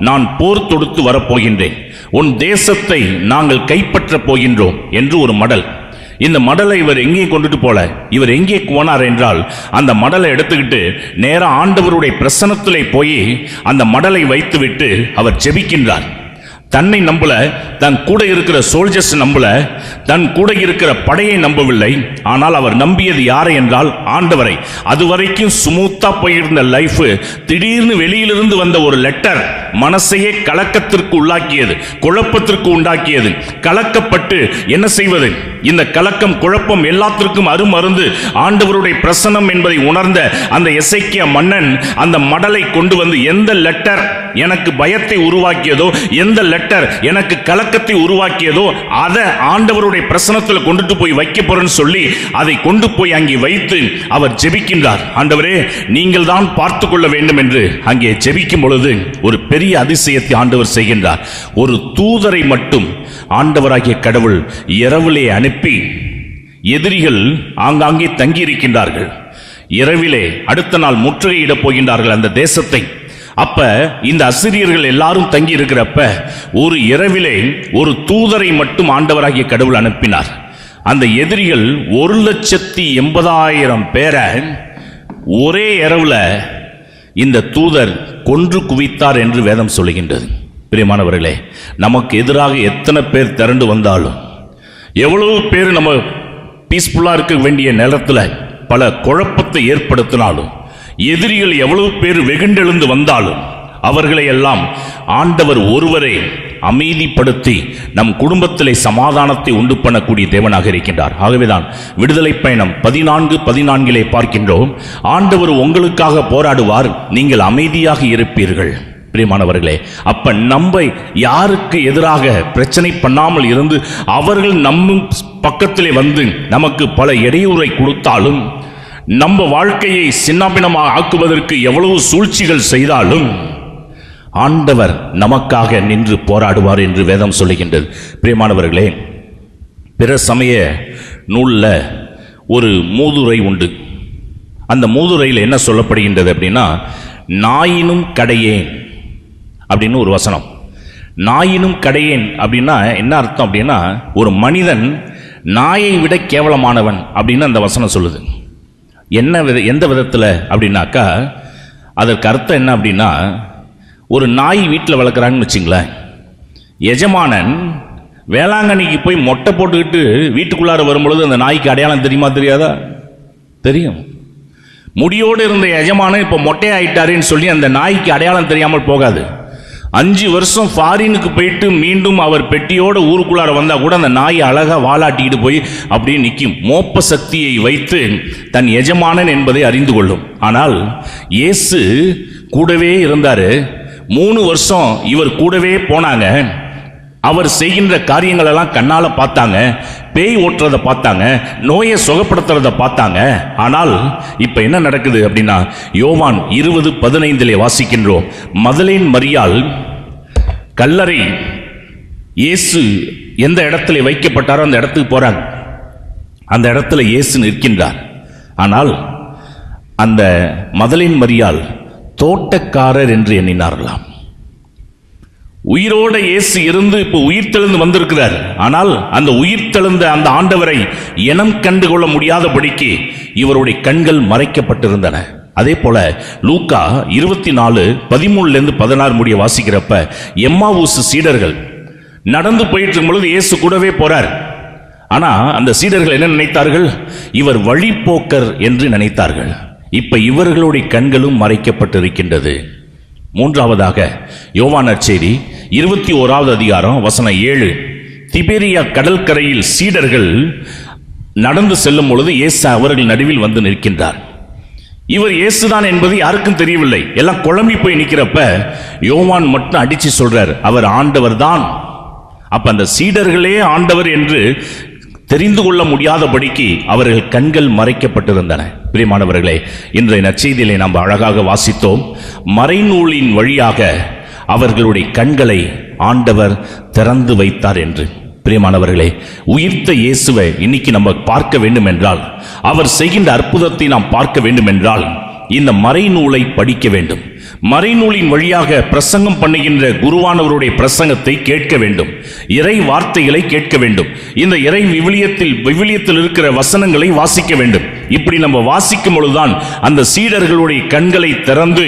நான் போர் தொடுத்து வரப்போகின்றேன், உன் தேசத்தை நாங்கள் கைப்பற்றப் போகின்றோம் என்று ஒரு மடல். இந்த மடலை இவர் எங்கே கொண்டுட்டு போல, இவர் எங்கே போனார் என்றால், அந்த மடலை எடுத்துக்கிட்டு நேரா ஆண்டவருடைய பிரசன்னத்திலே போய் அந்த மடலை வைத்துவிட்டு அவர் ஜெபிக்கின்றார். தன்னை நம்பல, தன் கூட இருக்கிற சோல்ஜர்ஸ் நம்பல, தன் கூட இருக்கிற படையை நம்பவில்லை. ஆனால் அவர் நம்பியது யாரை என்றால் ஆண்டவரை. அதுவரைக்கும் ஸ்மூத்தா போயிருந்த லைஃப் திடீர்னு வெளியிலிருந்து வந்த ஒரு லெட்டர் மனசையே கலக்கத்திற்கு உள்ளாக்கியது, குழப்பத்திற்கு உண்டாக்கியது. கலக்கப்பட்டு என்ன செய்வது? இந்த கலக்கம் குழப்பம் எல்லாத்திற்கும் அருமருந்து ஆண்டவருடைய பிரசன்னம் என்பதை உணர்ந்த அந்த எசேக்கியா மன்னன் அந்த மடலை கொண்டு வந்து, எந்த லெட்டர் எனக்கு பயத்தை உருவாக்கியதோ, எந்த லெட்டர் எனக்கு கலக்கத்தை உருவாக்கியதோ, அதை ஆண்டவருடைய பிரசன்னத்தில் கொண்டுட்டு போய் வைக்க போறேன்னு சொல்லி அதை கொண்டு போய் அங்கே வைத்து அவர் ஜெபிக்கின்றார். ஆண்டவரே, நீங்கள் தான் பார்த்து கொள்ள வேண்டும் என்று அங்கே ஜெபிக்கும் பொழுது ஒரு பெரிய அதிசயத்தை ஆண்டவர் செய்கின்றார். ஒரு தூதரை மட்டும் ஆண்டவராகிய கடவுள் இரவிலே அனுப்பி, எதிரிகள் ஆங்காங்கே தங்கி இருக்கின்றார்கள், இரவிலே அடுத்த நாள் முற்றுகையிடப் போகின்றார்கள் அந்த தேசத்தை. அப்ப இந்த அசிரியர்கள் எல்லாரும் தங்கி இருக்கிறப்ப ஒரு இரவிலே ஒரு தூதரை மட்டும் ஆண்டவராகிய கடவுள் அனுப்பினார். அந்த எதிரிகள் 1,80,000 பேரை ஒரே இரவுல இந்த தூதர் கொன்று குவித்தார் என்று வேதம் சொல்லுகின்றது. பிரியமானவர்களே, நமக்கு எதிராக எத்தனை பேர் திரண்டு வந்தாலும், எவ்வளவு பேர் நம்ம பீஸ்ஃபுல்லா இருக்க வேண்டிய நேரத்தில் பல குழப்பத்தை ஏற்படுத்தினாலும், எதிரிகள் எவ்வளவு பேர் வெகுண்டெழுந்து வந்தாலும், அவர்களை எல்லாம் ஆண்டவர் ஒருவரை அமைதிப்படுத்தி நம் குடும்பத்திலே சமாதானத்தை உண்டு பண்ணக்கூடிய தேவனாக இருக்கின்றார். ஆகவேதான் விடுதலை பயணம் 14:14 பார்க்கின்றோம், ஆண்டவர் உங்களுக்காக போராடுவார், நீங்கள் அமைதியாக இருப்பீர்கள். பிரியமானவர்களே, அப்ப நம்ம யாருக்கு எதிராக பிரச்சனை பண்ணாமல் இருந்து அவர்கள் நம்ம பக்கத்திலே வந்து நமக்கு பல இடையூறை கொடுத்தாலும், நம்ம வாழ்க்கையை சின்னாபின்னமாக ஆக்குவதற்கு எவ்வளவு சூழ்ச்சிகள் செய்தாலும் ஆண்டவர் நமக்காக நின்று போராடுவார் என்று வேதம் சொல்லுகின்றது. பிரியமானவர்களே, பிற சமய நூலில் ஒரு மூதுரை உண்டு. அந்த மூதுரையில் என்ன சொல்லப்படுகின்றது அப்படின்னா, நாயினும் கடையேன் அப்படின்னு ஒரு வசனம். நாயினும் கடையேன் அப்படின்னா என்ன அர்த்தம் அப்படின்னா, ஒரு மனிதன் நாயை விட கேவலமானவன் அப்படின்னு அந்த வசனம் சொல்லுது. எந்த விதத்தில் அப்படின்னாக்கா, அதற்கு அர்த்தம் என்ன அப்படின்னா, ஒரு நாய் வீட்டில் வளர்க்குறாங்கன்னு வச்சுங்களேன், எஜமானன் வேளாங்கண்ணிக்கு போய் மொட்டை போட்டுக்கிட்டு வீட்டுக்குள்ளார வரும்பொழுது அந்த நாய்க்கு அடையாளம் தெரியுமா தெரியாதா? தெரியும். முடியோடு இருந்த எஜமானன் இப்போ மொட்டையாயிட்டாருன்னு சொல்லி அந்த நாய்க்கு அடையாளம் தெரியாமல் போகாது. 5 வருஷம் ஃபாரினுக்கு போயிட்டு மீண்டும் அவர் பெட்டியோட ஊருக்குள்ளார வந்தா கூட அந்த நாய் அழகா வாலாட்டிக்கிட்டு போய் அப்படியே நிற்கும். மோப்ப சக்தியை வைத்து தன் எஜமானன் என்பதை அறிந்து கொள்ளும். ஆனால் இயேசு கூடவே இருந்தாரு. 3 வருஷம் இவர் கூடவே போனாங்க. அவர் செய்கின்ற காரியங்கள் எல்லாம் கண்ணால பார்த்தாங்க, பேய் ஓட்டுறதை பார்த்தாங்க, நோயை சுகப்படுத்துறதை பார்த்தாங்க. ஆனால் இப்ப என்ன நடக்குது அப்படின்னா, யோவான் 20:15 வாசிக்கின்றோம், மதலேன் மரியாள் கல்லறை இயேசு எந்த இடத்துல வைக்கப்பட்டாரோ அந்த இடத்துக்கு போறாங்க. அந்த இடத்துல இயேசு நிற்கின்றார். ஆனால் அந்த மதலேன் மரியாள் தோட்டக்காரர் என்று எண்ணினார்களாம். உயிரோட இயேசு இருந்து இப்போ உயிர் தெழுந்து வந்திருக்கிறார். ஆனால் அந்த உயிர் தெழுந்த அந்த ஆண்டவரை இனம் கண்டு கொள்ள முடியாதபடிக்கு இவருடைய கண்கள் மறைக்கப்பட்டிருந்தன. அதே போல லூக்கா 24:13-16 முடிய வாசிக்கிறப்ப, எம்மாவூசு சீடர்கள் நடந்து போயிட்டு இருக்கும் பொழுது இயேசு கூடவே போறார். ஆனா அந்த சீடர்கள் என்ன நினைத்தார்கள்? இவர் வழிப்போக்கர் என்று நினைத்தார்கள். இப்ப இவர்களுடைய கண்களும் மறைக்கப்பட்டிருக்கின்றது. மூன்றாவதாக யோவான் நற்செய்தி 21வது அதிகாரம் வசனம் 7, திபேரியா கடற்கரையில் சீடர்கள் நடந்து செல்லும் பொழுது இயேசு அவர்கள் நடுவில் வந்து நிற்கின்றார். இவர் இயேசுதான் என்பது யாருக்கும் தெரியவில்லை. எல்லாம் குழம்பி போய் நிற்கிறப்ப யோவான் மட்டும் அடிச்சு சொல்றார், அவர் ஆண்டவர் தான். அப்ப அந்த சீடர்களே ஆண்டவர் என்று தெரிந்து கொள்ள முடியாதபடிக்கு அவர்கள் கண்கள் மறைக்கப்பட்டிருந்தன. பிரியமானவர்களே, இன்றைய நற்செய்தியிலே நாம் அழகாக வாசித்தோம். மறைநூலின் வழியாக அவர்களுடைய கண்களை ஆண்டவர் திறந்து வைத்தார் என்று. பிரியமானவர்களே, உயிர்த்த இயேசுவை இன்னைக்கு நம்ம பார்க்க வேண்டும் என்றால், அவர் செய்கின்ற அற்புதத்தை நாம் பார்க்க வேண்டும் என்றால், இந்த மறைநூலை படிக்க வேண்டும். மறைநூலின் வழியாக பிரசங்கம் பண்ணுகின்ற குருவானவருடைய பிரசங்கத்தை கேட்க வேண்டும். இறை வார்த்தைகளை கேட்க வேண்டும். இந்த இறை விவிலியத்தில் இருக்கிற வசனங்களை வாசிக்க வேண்டும். இப்படி நம்ம வாசிக்கும் பொழுதுதான் அந்த சீடர்களுடைய கண்களை திறந்து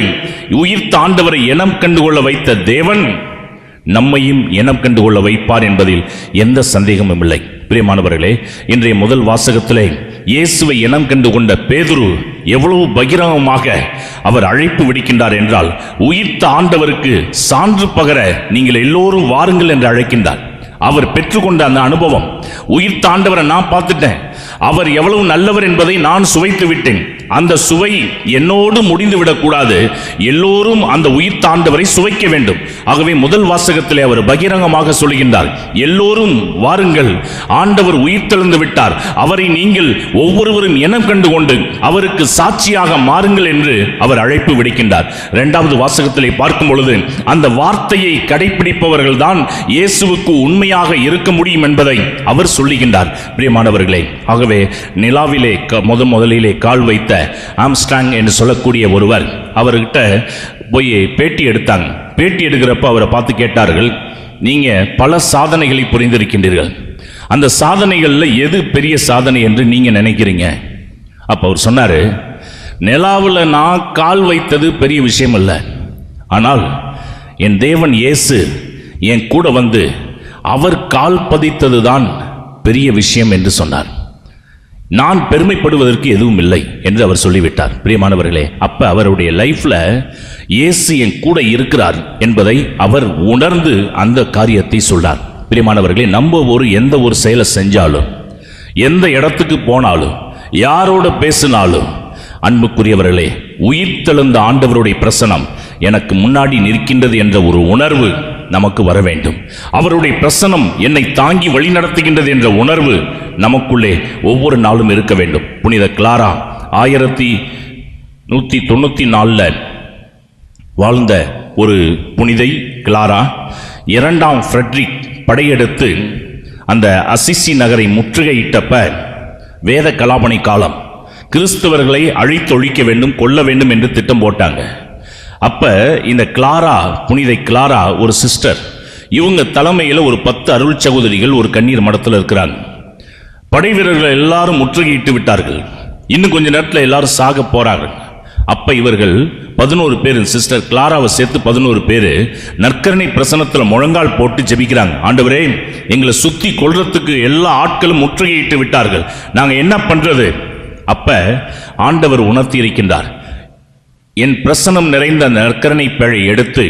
உயிர்த்த ஆண்டவரை இனம் கண்டுகொள்ள வைத்த தேவன் நம்மையும் இனம் கண்டுகொள்ள வைப்பார் என்பதில் எந்த சந்தேகமும் இல்லை. பிரியமானவர்களே, இன்றைய முதல் வாசகத்திலே இயேசுவை இனம் கண்டு கொண்ட பேதுரு எவ்வளவு பகிரங்கமாக அவர் அழைப்பு விடுக்கின்றார் என்றால், உயிர்த்த ஆண்டவருக்கு சான்று பகர நீங்கள் எல்லோரும் வாருங்கள் என்று அழைக்கின்றார். அவர் பெற்றுக்கொண்ட அந்த அனுபவம், உயிர்த்த ஆண்டவரை நான் பார்த்துட்டேன், அவர் எவ்வளவு நல்லவர் என்பதை நான் சுவைத்து விட்டேன், அந்த சுவை என்னோடு முடிந்து விடக்கூடாது, எல்லோரும் அந்த உயிர்த்த ஆண்டவரை சுவைக்க வேண்டும். ஆகவே முதல் வாசகத்திலே அவர் பகிரங்கமாக சொல்கின்றார், எல்லோரும் வாருங்கள், ஆண்டவர் உயிர்த்தெழுந்து விட்டார், அவரை நீங்கள் ஒவ்வொருவரும் இனம் கண்டு கொண்டு அவருக்கு சாட்சியாக மாறுங்கள் என்று அவர் அழைப்பு விடுக்கின்றார். இரண்டாவது வாசகத்திலே பார்க்கும் பொழுது அந்த வார்த்தையை கடைபிடிப்பவர்கள் தான் இயேசுவுக்கு உண்மையாக இருக்க முடியும் என்பதை அவர் சொல்லுகின்றார். பிரியமானவர்களே, ஆகவே நிலாவிலே முதலிலே கால் வைத்த ஆம்ஸ்ட்ராங் என்று சொல்லக்கூடிய ஒருவர், அவர்கிட்ட போய் பேட்டி எடுத்தாங்க. பேட்டி எடுக்கிறப்ப அவரை பார்த்து கேட்டார்கள், நீங்க பல சாதனைகளை புரிந்திருக்கின்றீர்கள், அந்த சாதனைகளில் எது பெரிய சாதனை என்று நீங்க நினைக்கிறீங்க? அப்ப அவர் சொன்னாரு, நிலாவில் நான் கால் வைத்தது பெரிய விஷயம் இல்லை, ஆனால் என் தேவன் இயேசு என் கூட வந்து அவர் கால் பதித்ததுதான் பெரிய விஷயம் என்று சொன்னார். நான் பெருமைப்படுவதற்கு எதுவும் இல்லை என்று அவர் சொல்லிவிட்டார். பிரியமானவர்களே, அப்ப அவருடைய லைஃப்ல இயேசு என் கூட இருக்கிறார் என்பதை அவர் உணர்ந்து அந்த காரியத்தை சொன்னார். பிரியமானவர்களே, நம்ம எந்த ஒரு செயலை செஞ்சாலும், எந்த இடத்துக்கு போனாலும், யாரோட பேசினாலும், அன்புக்குரியவர்களே, உயிர்த்தெழுந்த ஆண்டவருடைய பிரசனம் எனக்கு முன்னாடி நிற்கின்றது என்ற ஒரு உணர்வு நமக்கு வர வேண்டும். அவருடைய பிரசனம் என்னை தாங்கி வழிநடத்துகின்றது என்ற உணர்வு நமக்குள்ளே ஒவ்வொரு நாளும் இருக்க வேண்டும். புனித கிளாரா 1194 வாழ்ந்த ஒரு புனிதை கிளாரா, இரண்டாம் ஃப்ரெட்ரிக் படையெடுத்து அந்த அசிசி நகரை முற்றுகையிட்டப்ப வேத கலாபனை காலம், கிறிஸ்தவர்களை அழித்தொழிக்க வேண்டும், கொல்ல வேண்டும் என்று திட்டம் போட்டாங்க. அப்ப இந்த கிளாரா, புனிதை கிளாரா ஒரு சிஸ்டர், இவங்க தலைமையில் ஒரு 10 அருள் சகோதரிகள் ஒரு கண்ணீர் மடத்தில் இருக்கிறாங்க. படை வீரர்கள் எல்லாரும் முற்றுகையிட்டு விட்டார்கள். இன்னும் கொஞ்ச நேரத்தில் எல்லாரும் சாக போறாங்க. அப்ப இவர்கள் 11 பேர், சிஸ்டர் கிளாராவை சேர்த்து 11 பேர் நற்கருணை பிரசனத்தில் முழங்கால் போட்டு ஜெபிக்கிறாங்க. ஆண்டவரே, எங்களை சுத்தி கொல்றதுக்கு எல்லா ஆட்களும் முற்றுகையிட்டு விட்டார்கள், நாங்க என்ன பண்றது? அப்ப ஆண்டவர் உணர்த்தி இருக்கின்றார், என் பிரசனம் நிறைந்த அந்த நற்கருணை பேழை எடுத்து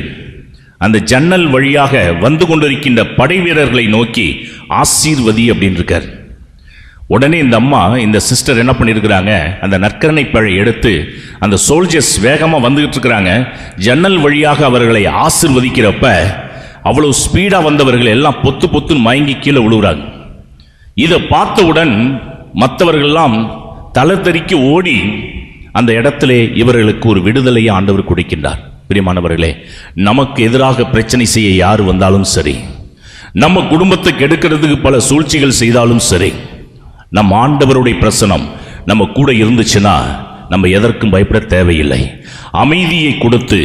அந்த ஜன்னல் வழியாக வந்து கொண்டிருக்கின்ற படை வீரர்களை நோக்கி ஆசீர்வதி அப்படின்னு இருக்கார். உடனே இந்த அம்மா, இந்த சிஸ்டர் என்ன பண்ணியிருக்கிறாங்க, அந்த நற்கருணை பேழை எடுத்து அந்த சோல்ஜர்ஸ் வேகமாக வந்துகிட்டு இருக்கிறாங்க, ஜன்னல் வழியாக அவர்களை ஆசீர்வதிக்கிறப்ப அவ்வளவு ஸ்பீடா வந்தவர்கள் எல்லாம் பொத்து பொத்துன்னு மயங்கி கீழே விழுகிறாங்க. இதை பார்த்தவுடன் மற்றவர்கள்லாம் தலை தெறிக்க ஓடி அந்த இடத்திலே இவர்களுக்கு ஒரு விடுதலையை ஆண்டவர் கொடுக்கின்றார். பிரியமானவர்களே, நமக்கு எதிராக பிரச்சனை செய்ய யார் வந்தாலும் சரி, நம்ம குடும்பத்தை கெடுக்கிறதுக்கு பல சூழ்ச்சிகள் செய்தாலும் சரி, நம் ஆண்டவருடைய பிரசனம் நம்ம கூட இருந்துச்சுன்னா நம்ம எதற்கும் பயப்பட தேவையில்லை. அமைதியை கொடுத்து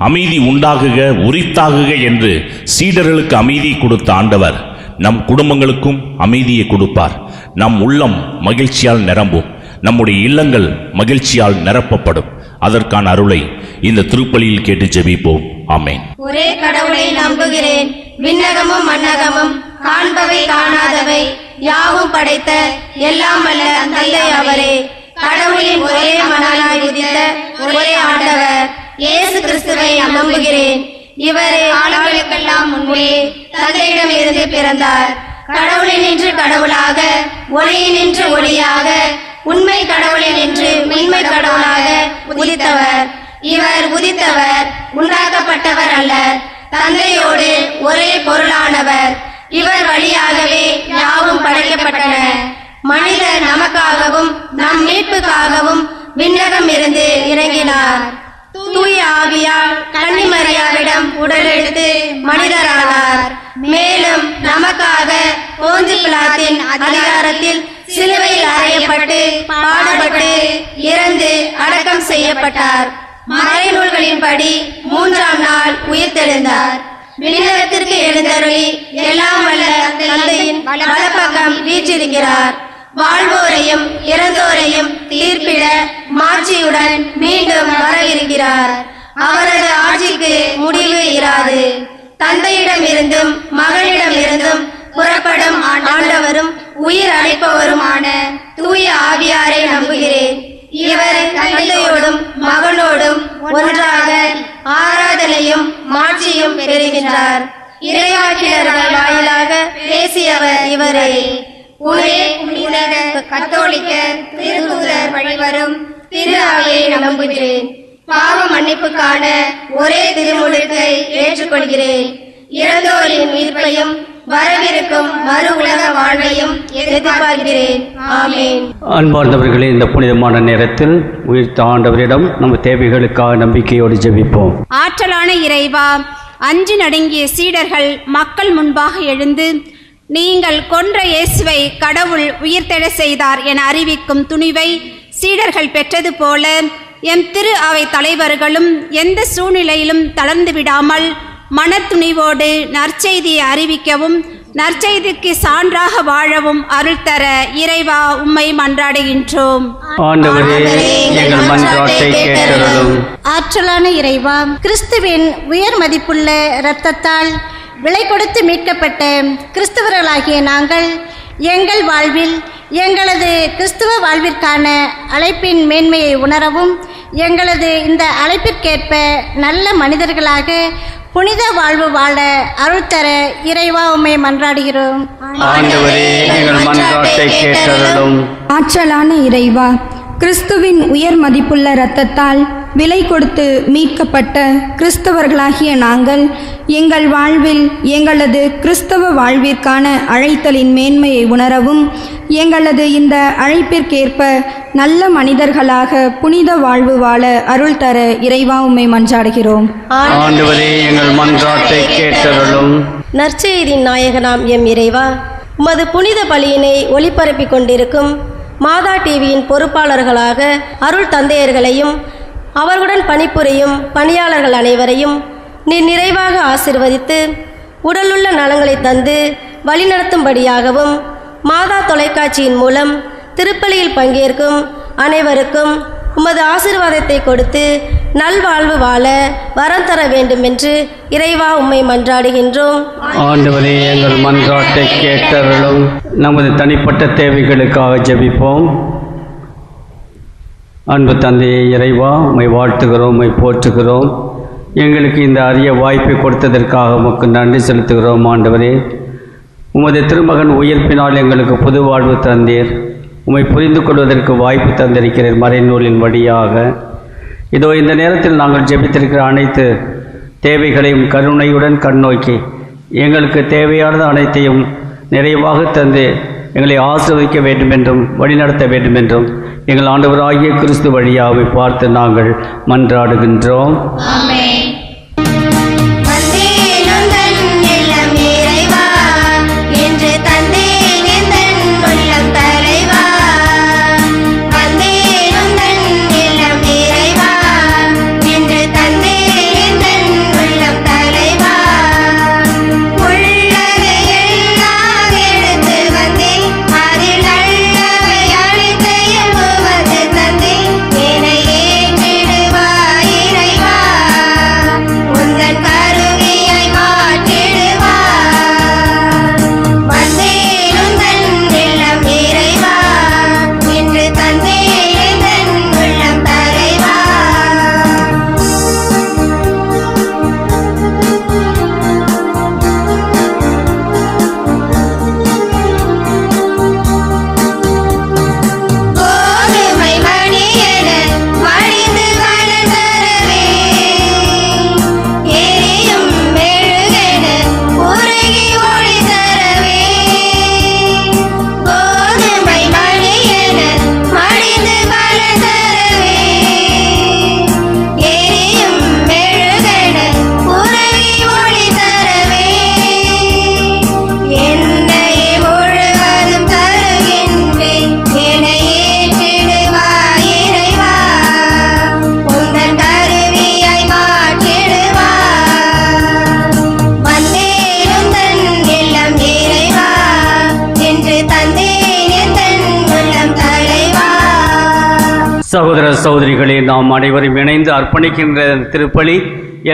அமைதி உண்டாகுக உரித்தாகுக என்று சீடர்களுக்கு அமைதியை கொடுத்த ஆண்டவர் நம் குடும்பங்களுக்கும் அமைதியை கொடுப்பார். நம் உள்ளம் மகிழ்ச்சியால் நிரம்பும், நம்முடைய இல்லங்கள் மகிழ்ச்சியால் நிரப்பப்படும். அதற்கான அருளை இந்த திருப்பலியில் கேட்டு ஜெபிப்போம். ஆமென். ஒரே கடவுளை நம்புகிறேன், விண்ணகமும் மண்ணகமும் காண்பவை காணாதவை யாவும் படைத்த எல்லாம் வல்ல தந்தை அவரே, கடவுளின் ஒரே மகனாய் உதித்த ஒரே ஆண்டவர் இயேசு கிறிஸ்துவை நம்புகிறேன். இவரே ஆளுகளுக்கெல்லாம் முன்பே தந்தையிடம் இருந்து பிறந்தார். கடவுளினின்று கடவுளாக, ஒளியினின்று ஒளியாக, உண்மை கடவுளினின்று உண்மை கடவுளாக உதித்தவர். இவர் உதித்தவர் உண்டாக்கப்பட்டவர் அல்ல, தந்தையோடு ஒரே பொருளானவர். இவர் வழியாகவே யாவும் படைக்கப்பட்டன. மனிதர் நமக்காகவும் நம் மீட்புக்காகவும் விண்ணகம் இருந்து இறங்கினார். தூய தூய ஆவியால் கன்னிமரியாவிடம் உடலெடுத்து மனிதரானார். மேலும் நமக்காக போஞ்சு பிலாத்தின் அதிகாரத்தில் சிலுவையில் அறையப்பட்டு பாடுபட்டு இறந்து அடக்கம் செய்யப்பட்டார். மறைநூல்களின்படி 3ஆம் நாள் உயிர்த்தெழுந்தார். விண்ணகத்திற்கு எழுந்தருளி எல்லாம் வல்ல தந்தையின் வலப்பக்கம் வீற்றிருக்கிறார். வாழ்வோரையும் இறந்தோரையும் தீர்ப்பிட மாட்சியுடன் மீண்டும் வரவிருக்கிறார். அவரது ஆட்சிக்கு முடிவு இராது. தந்தையிடம் இருந்தும் மகனிடம் இருந்தும் புறப்படும் ஆண்டவரும் உயிர் அளிப்பவருமான தூய ஆவியாரை நம்புகிறேன். இவர் தந்தையோடும் மகனோடும் ஒன்றாக ஆராதனையும் மாட்சியும் பெறுகின்றார். இறைவாக்கினர்கள் வாயிலாக பேசியவர் இவரே. ஒரே புனித கத்தோலிக்க திருத்தூதர் வழிவரும் திரு ஆவியை நம்புகிறேன். பாவ மன்னிப்புக்கான ஒரே திருமுழுக்கை ஏற்றுக்கொள்கிறேன். இறந்தோரின் உயிர்ப்பையும் வரவிருக்கும் மறு உலக வாழ்வையும் எதிர்பார்க்கிறேன். ஆமென். அன்பார்ந்தவர்களே, இந்த புனிதமான நேரத்தில் உயிர்த்த ஆண்டவரிடம் நம்ம தேவைகளுக்காக நம்பிக்கையோடு ஜெபிப்போம். ஆற்றலான இறைவா, அஞ்சு நடுங்கிய சீடர்கள் மக்கள் முன்பாக எழுந்து, நீங்கள் கொன்ற இயேசுவை கடவுள் உயிர்த்தெழ செய்தார் என அறிவிக்கும் துணிவை சீடர்கள் பெற்றது போல எம் திரு அவை தலைவர்களும் எந்த சூழ்நிலையிலும் தளர்ந்து விடாமல் மனத்துணிவோடு நற்செய்தியை அறிவிக்கவும் நற்செய்திக்கு சான்றாக வாழவும் அருள் தர இறைவா உம்மை மன்றாடுகின்றோம். ஆண்டவரே, எங்கள் மன்றாட்டை கேட்டருளும். ஆற்றலான இறைவா, கிறிஸ்துவின் உயர் மதிப்புள்ள இரத்தத்தால் விலை கொடுத்து மீட்கப்பட்ட கிறிஸ்தவர்களாகிய நாங்கள் எங்கள் வாழ்வில் எங்களது கிறிஸ்துவ வாழ்விற்கான அழைப்பின் மேன்மையை உணரவும் எங்களது இந்த அழைப்பிற்கேற்ப நல்ல மனிதர்களாக புனித வாழ்வு வாழ அருள் தர இறைவா உம்மை மன்றாடுகிறோம். ஆண்டவரே, எங்கள் மன்றாட்டை கேட்டருளும். ஆற்றலான இறைவா, கிறிஸ்துவின் உயர் மதிப்புள்ள இரத்தத்தால் விலை கொடுத்து மீட்கப்பட்ட கிறிஸ்தவர்களாகிய நாங்கள் எங்கள் வாழ்வில் எங்களது கிறிஸ்தவ வாழ்விற்கான அழைத்தலின் மேன்மையை உணரவும் எங்களது இந்த அழைப்பிற்கேற்ப நல்ல மனிதர்களாக புனித வாழ்வு வாழ அருள் தர இறைவா உம்மை மன்றாடுகிறோம். ஆண்டவரே, எங்கள் மன்றாட்டை கேட்டருளும். நற்செய்தியின் நாயகனாம் எம் இறைவா, உமது புனித பலியினை ஒளிபரப்பிக் கொண்டிருக்கும் மாதா டிவியின் பொறுப்பாளர்களாக அருள் தந்தையர்களையும் அவர்களுடன் பணிபுரியும் பணியாளர்கள் அனைவரையும் நீர் நிறைவாக ஆசிர்வதித்து உடலுள்ள நலங்களை தந்து வழிநடத்தும்படியாகவும் மாதா தொலைக்காட்சியின் மூலம் திருப்பலியில் பங்கேற்கும் அனைவருக்கும் உமது ஆசீர்வாதத்தை கொடுத்து நல்வாழ்வு வாழ வரம் தர வேண்டும் என்று இறைவா உம்மை மன்றாடுகின்றோம். ஆண்டவரே, எங்கள் மன்றாட்டை கேட்டருளும். நமது தனிப்பட்ட தேவைகளுக்காக ஜெபிப்போம். அன்பு தந்தையே இறைவா, உம்மை வாழ்த்துகிறோம், உம்மை போற்றுகிறோம். எங்களுக்கு இந்த அரிய வாய்ப்பை கொடுத்ததற்காக உமக்கு நன்றி செலுத்துகிறோம். ஆண்டவரே, உமது திருமகன் உயிர்ப்பினால் எங்களுக்கு புது வாழ்வு தந்தீர். உம்மை புரிந்து கொள்வதற்கு வாய்ப்பு தந்திருக்கிறீர் மறைநூலின் வழியாக. இதோ இந்த நேரத்தில் நாங்கள் ஜெபித்திருக்கிற அனைத்து தேவைகளையும் கருணையுடன் கண்ணோக்கி எங்களுக்கு தேவையானது அனைத்தையும் நிறைவாக தந்து எங்களை ஆசீர்வதிக்க வேண்டும் என்றும் வழிநடத்த வேண்டும் என்றும் எங்கள் ஆண்டவராகிய கிறிஸ்து வழியாவை பார்த்து நாங்கள் மன்றாடுகின்றோம். சகோதர சகோதரிகளே, நாம் அனைவரும் இணைந்து அர்ப்பணிக்கின்ற திருப்பலி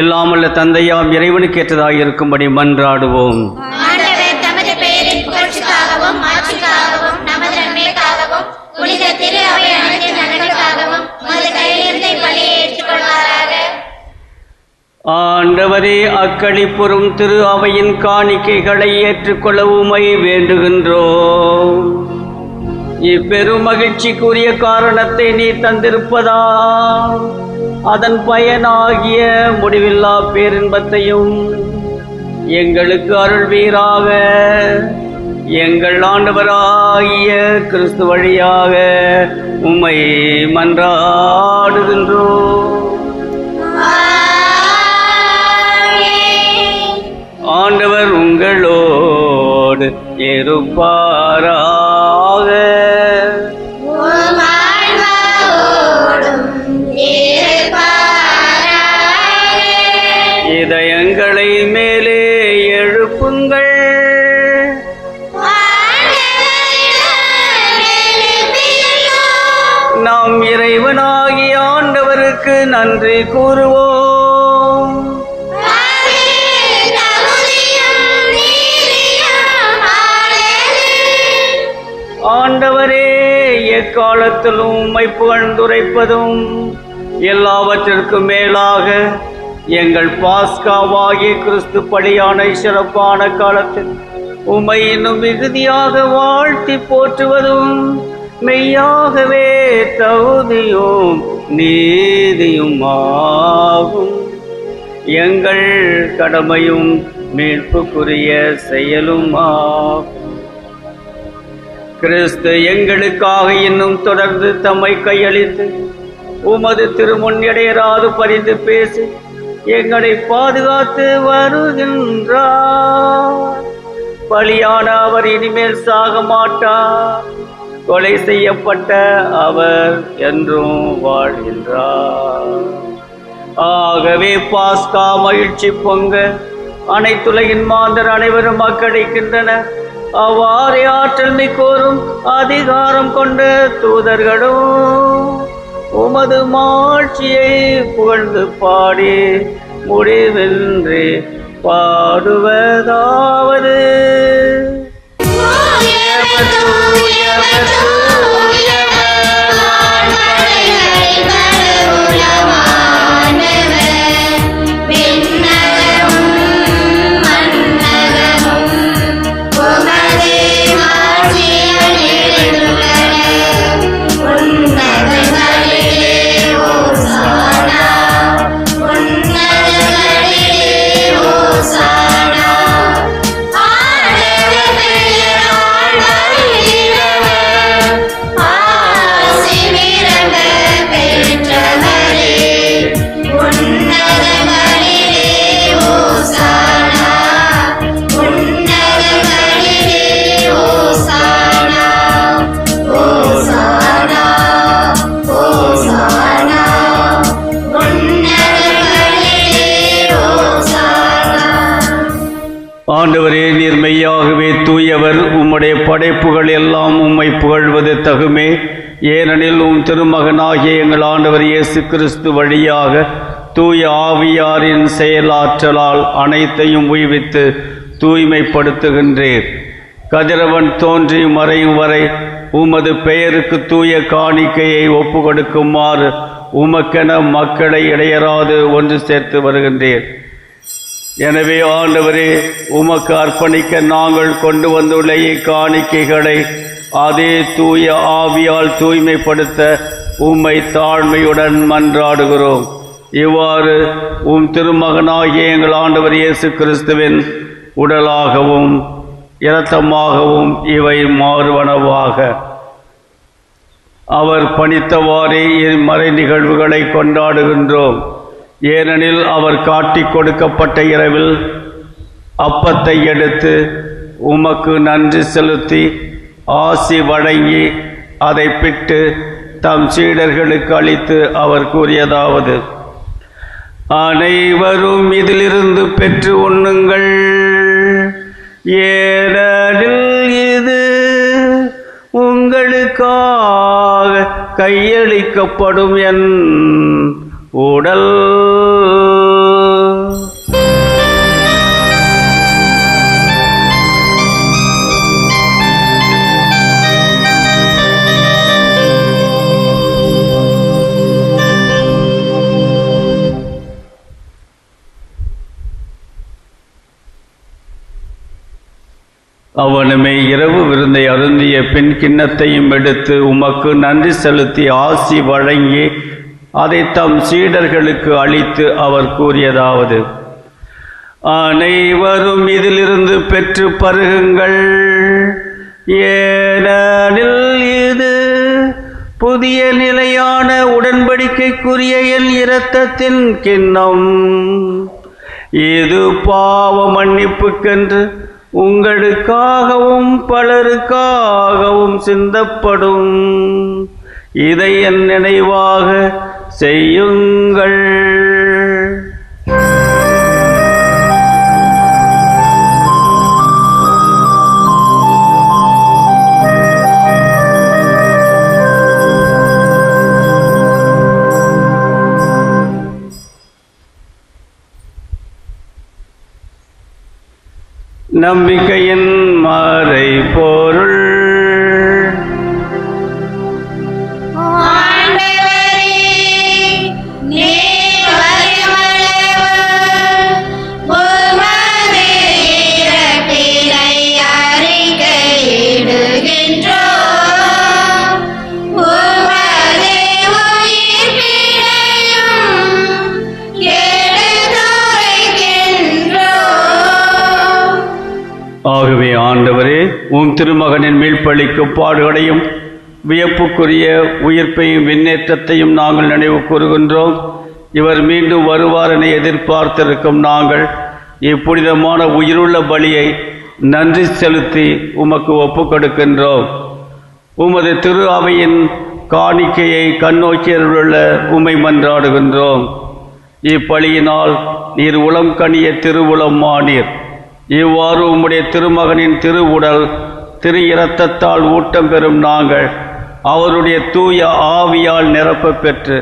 எல்லாம் வல்ல தந்தையாம் இறைவனுக்கு ஏற்றதாக இருக்கும்படி மன்றாடுவோம். ஆண்டவர் தமது பெயரின் புகழ்ச்சிக்காகவும் மாட்சிக்காகவும் நமது நன்மைக்காகவும் புனித திரு அவை அனைத்தின் நலனுக்காகவும் உமது கையிலிருந்து பலியை ஏற்றுக்கொள்வாராக. ஆண்டவரே, அக்களிப்புறும் திரு அவையின் காணிக்கைகளை ஏற்றுக்கொள்ள உமை வேண்டுகின்றோம். இப்பெரும் மகிழ்ச்சிக்குரிய காரணத்தை நீ தந்திருப்பதா அதன் பயனாகிய முடிவில்லா பேரின்பத்தையும் எங்களுக்கு அருள்வீராக. எங்கள் ஆண்டவராகிய கிறிஸ்து வழியாக உம்மை மன்றாடுகின்றோம். ஆண்டவர் உங்களோடு இருப்பாராக. இதயங்களை மேலே எழுப்புங்கள். நாம் இறைவனாகிய ஆண்டவருக்கு நன்றி கூறுவோம். ஆண்டவரே, எக்காலத்திலும் உம்மை புகழ்ந்துரைப்பதும் எல்லாவற்றிற்கும் மேலாக எங்கள் பாஸ்காவாகிய கிறிஸ்து பலியான சிறப்பான காலத்தில் உம்மை இன்னும் மிகுதியாக வாழ்த்தி போற்றுவதும் மெய்யாகவே தகுதியும் நீதியும் ஆகும். எங்கள் கடமையும் மீட்புக்குரிய செயலும் ஆகும். கிறிஸ்து எங்களுக்காக இன்னும் தொடர்ந்து தம்மை கையளித்து உமது திருமுன் இடையராது பரிந்து பேசி எங்களை பாதுகாத்து வருகின்றார். பலியான அவர் இனிமேல் சாக மாட்டார். கொலை செய்யப்பட்ட அவர் என்றும் வாழ்கின்றார். ஆகவே பாஸ்கா மகிழ்ச்சி பொங்க அனைத்துலகின் மாந்தர் அனைவரும் மக்களிக்கின்றனர். அவ்வாறே ஆற்றல் மிக்கோரும் அதிகாரம் கொண்ட தூதர்களும் உமது மாட்சியை புகழ்ந்து பாடி முடிவின்றி பாடுவதாவது. ஆண்டவரே, நீர் மெய்யாகவே தூயவர். உம்முடைய படைப்புகள் எல்லாம் உம்மை புகழ்வது தகுமே. ஏனெனில் உம் திருமகனாகிய எங்கள் ஆண்டவர் இயேசு கிறிஸ்து வழியாக தூய ஆவியாரின் செயலாற்றலால் அனைத்தையும் உய்வித்து தூய்மைப்படுத்துகின்றீர். கதிரவன் தோன்றி மறையும் வரை உமது பெயருக்கு தூய காணிக்கையை ஒப்பு கொடுக்குமாறு உமக்கென மக்களை இடையராது ஒன்று சேர்த்து வருகின்றீர். எனவே ஆண்டவரே, உமக்கு அர்ப்பணிக்க நாங்கள் கொண்டு வந்துள்ள இக்காணிக்கைகளை அதே தூய ஆவியால் தூய்மைப்படுத்த உம்மை தாழ்மையுடன் மன்றாடுகிறோம். இவ்வாறு உம் திருமகனாகிய எங்கள் ஆண்டவர் இயேசு கிறிஸ்துவின் உடலாகவும் இரத்தமாகவும் இவை மாறுவனவாக. அவர் பணித்தவாறே இம்மறை நிகழ்வுகளை கொண்டாடுகின்றோம். ஏனெனில் அவர் காட்டிக் கொடுக்கப்பட்ட இரவில் அப்பத்தை எடுத்து உமக்கு நன்றி செலுத்தி ஆசி வழங்கி அதை பிட்டு தம் சீடர்களுக்கு அளித்து அவர் கூறியதாவது: அனைவரும் இதிலிருந்து பெற்று உண்ணுங்கள், ஏனெனில் இது உங்களுக்காக கையளிக்கப்படும் என் உடல். அவனுமே இரவு விருந்தை அருந்திய பின் கிண்ணத்தையும் எடுத்து உமக்கு நன்றி செலுத்தி ஆசி வழங்கி அதை தம் சீடர்களுக்கு அளித்து அவர் கூறியதாவது: அனைவரும் இதிலிருந்து பெற்று பருகுங்கள், ஏனெனில் இது புதிய நிலையான உடன்படிக்கைக்குரிய என் இரத்தத்தின் கிண்ணம். இது பாவ மன்னிப்புக்கென்று உங்களுக்காகவும் பலருக்காகவும் சிந்தப்படும். இதை என் நினைவாக செய்யுங்கள். நம்பிக்கையின் மறைபொருள். ஆகவே ஆண்டவரே, உம் திருமகனின் மீள்பளிக்கு பாடுகளையும் வியப்புக்குரிய உயிர்ப்பையும் விண்ணேற்றத்தையும் நாங்கள் நினைவு கூறுகின்றோம். இவர் மீண்டும் வருவார் என எதிர்பார்த்திருக்கும் நாங்கள் இப்புனிதமான உயிருள்ள பலியை நன்றி செலுத்தி உமக்கு ஒப்புக் கொடுக்கின்றோம். உமது திரு அவையின் காணிக்கையை கண்ணோக்கியருள்ள உம்மை மன்றாடுகின்றோம். இப்பலியினால் நீர் உளம் கனிய திருவுளம் ஆனீர். இவ்வாறு உம்முடைய திருமகனின் திருவுடல் திரு இரத்தத்தால் ஊட்டம் பெறும் நாங்கள் அவருடைய தூய ஆவியால் நிரப்ப பெற்று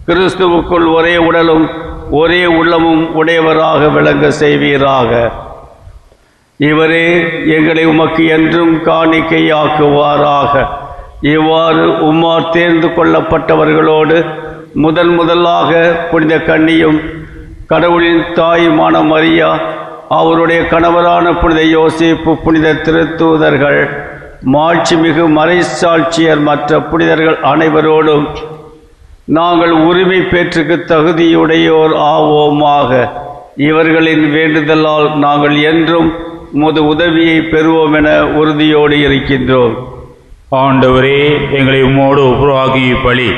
கிறிஸ்துவுக்குள் ஒரே உடலும் ஒரே உள்ளமும் உடையவராக விளங்க செய்வீராக. இவரே எங்களை உமக்கு என்றும் காணிக்கையாக்குவாராக. இவ்வாறு உம்மால் தேர்ந்து கொள்ளப்பட்டவர்களோடு முதலாக புனித கன்னியும் கடவுளின் தாயுமான மரியா, அவருடைய கணவரான புனித யோசேப்பு, புனித திருத்தூதர்கள், மாட்சிமிகு மறைசாட்சியர், மற்ற புனிதர்கள் அனைவரோடும் நாங்கள் உரிமை பேற்றுக்கு தகுதியுடையோர் ஆவோமாக. இவர்களின் வேண்டுதலால் நாங்கள் என்றும் உமது உதவியை பெறுவோம் என உறுதியோடு இருக்கின்றோம். ஆண்டவரே, எங்களை உம்மோடு ஒப்புரவாகி பலி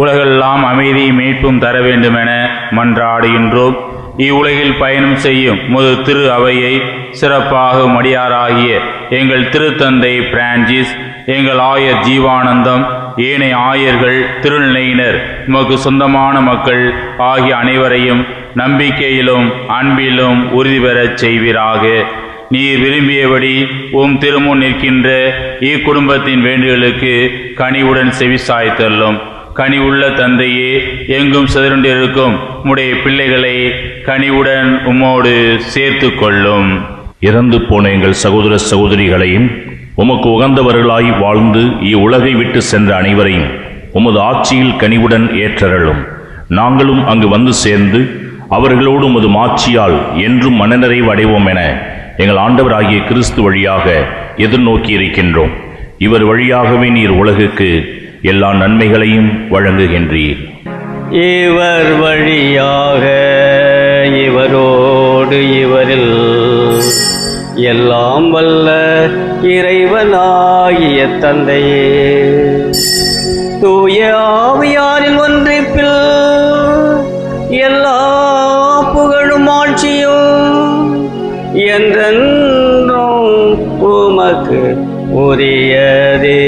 உலகெல்லாம் அமைதியை மீட்பும் தர வேண்டுமென மன்றாடுகின்றோம். இவ்வுலகில் பயணம் செய்யும் முது திரு அவையை சிறப்பாக மடியாராகிய எங்கள் திருத்தந்தை பிரான்சிஸ், எங்கள் ஆயர் ஜீவானந்தம், ஏனைய ஆயர்கள், திருநிலையினர், உமக்கு சொந்தமான மக்கள் ஆகிய அனைவரையும் நம்பிக்கையிலும் அன்பிலும் உறுதி பெறச் செய்வீராக. நீர் விரும்பியபடி உம் திருமுன் நிற்கின்ற இக்குடும்பத்தின் வேண்டுதலுக்கு கனிவுடன் செவிசாய்த்தள்ளும். கனி உள்ள தந்தையே, எங்கும் சிதறுண்டிருக்கும் உம்முடைய பிள்ளைகளை கனிவுடன் உம்மோடு சேர்த்து கொள்ளும். இறந்து போன எங்கள் சகோதர சகோதரிகளையும் உமக்கு உகந்தவர்களாய் வாழ்ந்து இவ்வுலகை விட்டு சென்ற அனைவரையும் உமது ஆட்சியில் கனிவுடன் ஏற்றருளும். நாங்களும் அங்கு வந்து சேர்ந்து அவர்களோடு உமது மாட்சியால் என்றும் மனநிறைவு அடைவோம் என எங்கள் ஆண்டவராகிய கிறிஸ்து வழியாக எதிர்நோக்கி இருக்கின்றோம். இவர் வழியாகவே நீர் உலகுக்கு எல்லா நன்மைகளையும் வழங்குகின்றீர். இவர் வழியாக, இவரோடு, இவரில் எல்லாம் வல்ல இறைவனாகிய தந்தையே, தூய ஆவியாரின் ஒன்றிப்பில் எல்லா புகழும் ஆட்சியும் என்றென்றும் உமக்கு உரியதே.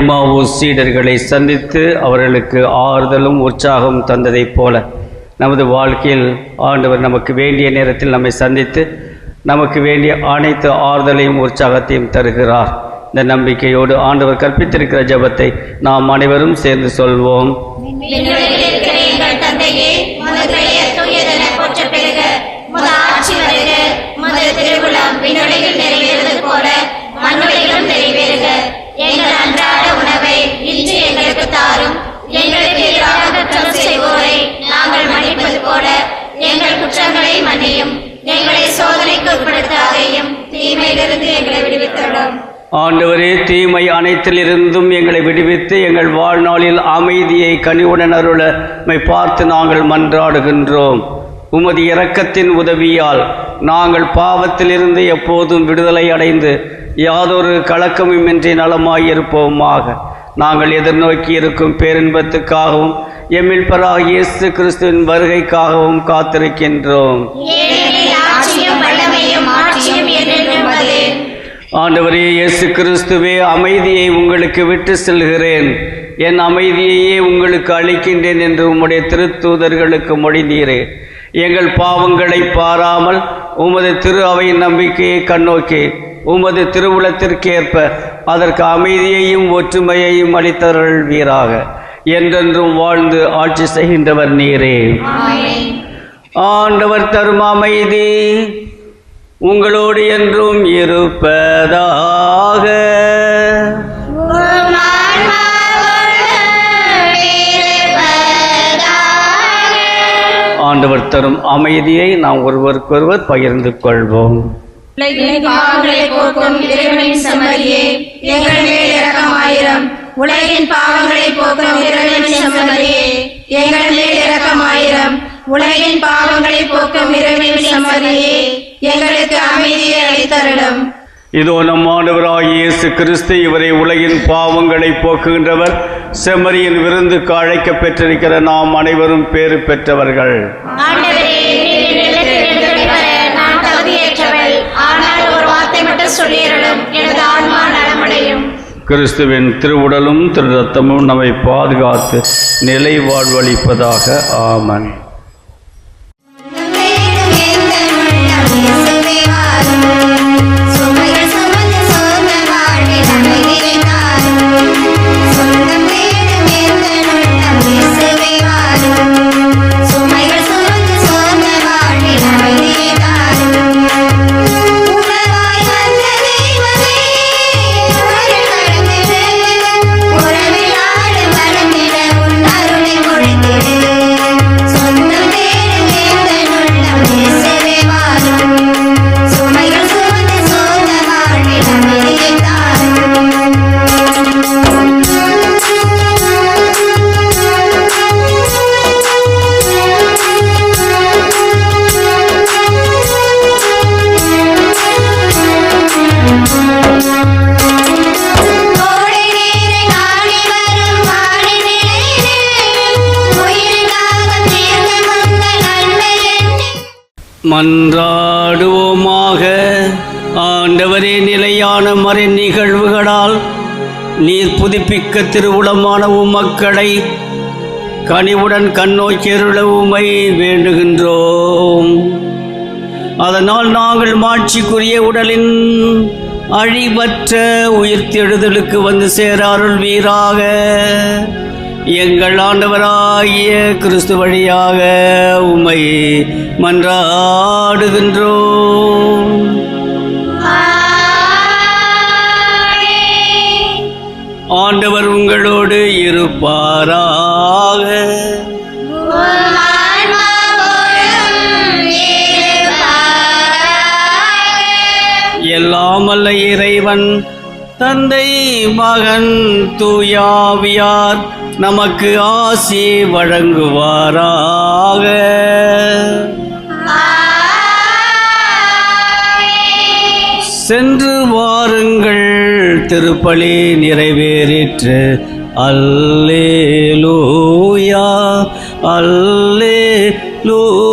எமாவூஸ் சீடர்களை சந்தித்து அவர்களுக்கு ஆறுதலும் உற்சாகம் தந்ததைப் போல நமது வாழ்க்கையில் ஆண்டவர் நமக்கு வேண்டிய நேரத்தில் நம்மை சந்தித்து நமக்கு வேண்டிய அனைத்து ஆறுதலையும் உற்சாகத்தையும் தருகிறார். இந்த நம்பிக்கையோடு ஆண்டவர் கற்பித்திருக்கிற ஜெபத்தை நாம் அனைவரும் சேர்ந்து சொல்வோம். எங்கள் அன்றாட உணவை இன்று எங்களுக்கு தாரும். எங்களுக்கு எதிராக குற்றம் செய்வோரை நாங்கள் மன்னிப்பது போல எங்கள் குற்றங்களை மன்னியும். எங்களை சோதனைக்கு உட்படுத்தாதையும் தீமையிலிருந்து எங்களை விடுவித்தரும். ஆண்டவரே, தீமை அனைத்திலிருந்தும் எங்களை விடுவித்து எங்கள் வாழ்நாளில் அமைதியை கனிவுடன் அருளமை பார்த்து நாங்கள் மன்றாடுகின்றோம். உமது இரக்கத்தின் உதவியால் நாங்கள் பாவத்திலிருந்து எப்போதும் விடுதலை அடைந்து யாதொரு கலக்கமுமின்றி நலமாயிருப்போமாக. நாங்கள் எதிர்நோக்கி இருக்கும் பேரின்பத்துக்காகவும் எம்மில்பராக இயேசு கிறிஸ்துவின் வருகைக்காகவும் காத்திருக்கின்றோம். ஆண்டவரே இயேசு கிறிஸ்துவே, அமைதியை உங்களுக்கு விட்டு செல்கிறேன், என் அமைதியையே உங்களுக்கு அளிக்கின்றேன் என்று உம்முடைய திருத்தூதர்களுக்கு மொழிந்தீரே. எங்கள் பாவங்களை பாராமல் உமது திரு அவையின் நம்பிக்கையை கண்ணோக்கி உமது திருவுளத்திற்கேற்ப அதற்கு அமைதியையும் ஒற்றுமையையும் அளித்தருள்வீராக. என்றென்றும் வாழ்ந்து ஆட்சி செய்கின்றவர் நீரே. ஆண்டவர் தரும் அமைதி உங்களோடு என்றும் இருப்பதாக. ஆண்டவர் தரும் அமைதியை நாம் ஒருவருக்கொருவர் பகிர்ந்து கொள்வோம். உலகின் பாவங்களை போக்கும் இறைவனின் சம்மதியே எங்கள் மேல் இரக்கமாயிரம். உலகின் பாவங்களை போக்கும் இறைவனின் சம்மதியே எங்களுக்கு அமைதியை அளித்தருளும். இதோ நம் ஆண்டவராகிய இயேசு கிறிஸ்து, இவரை உலகின் பாவங்களை போக்குகின்றவர். செம்மறியின் விருந்துக்கு அழைக்க பெற்றிருக்கிற நாம் அனைவரும் பேறு பெற்றவர்கள். கிறிஸ்துவின் திருவுடலும் திரு ரத்தமும் நம்மை பாதுகாத்து நிலை வாழ்வளிப்பதாக. ஆமன். மன்றாடுவோமாக. ஆண்டவரே, நிலையான மறை நிகழ்வுகளால் நீர் புதுப்பிக்க திருவுளமான உம்மக்களை கனிவுடன் கண்ணோக்கியருள உம்மை வேண்டுகின்றோம். அதனால் நாங்கள் மாட்சிக்குரிய உடலின் அழிவற்ற உயிர்த்தெழுதலுக்கு வந்து சேர அருள்வீராக. எங்கள் ஆண்டவராகிய கிறிஸ்து வழியாக உம்மை மன்றாடுகின்றோம். ஆண்டவர் உங்களோடு இருப்பாராக. எல்லாம் வல்ல இறைவன் தந்தை, மகன், தூயாவியார் நமக்கு ஆசி வழங்குவாராக. சென்று வாருங்கள், திருப்பலி நிறைவேறிற்று. அல்லேலூயா, அல்லேலூயா.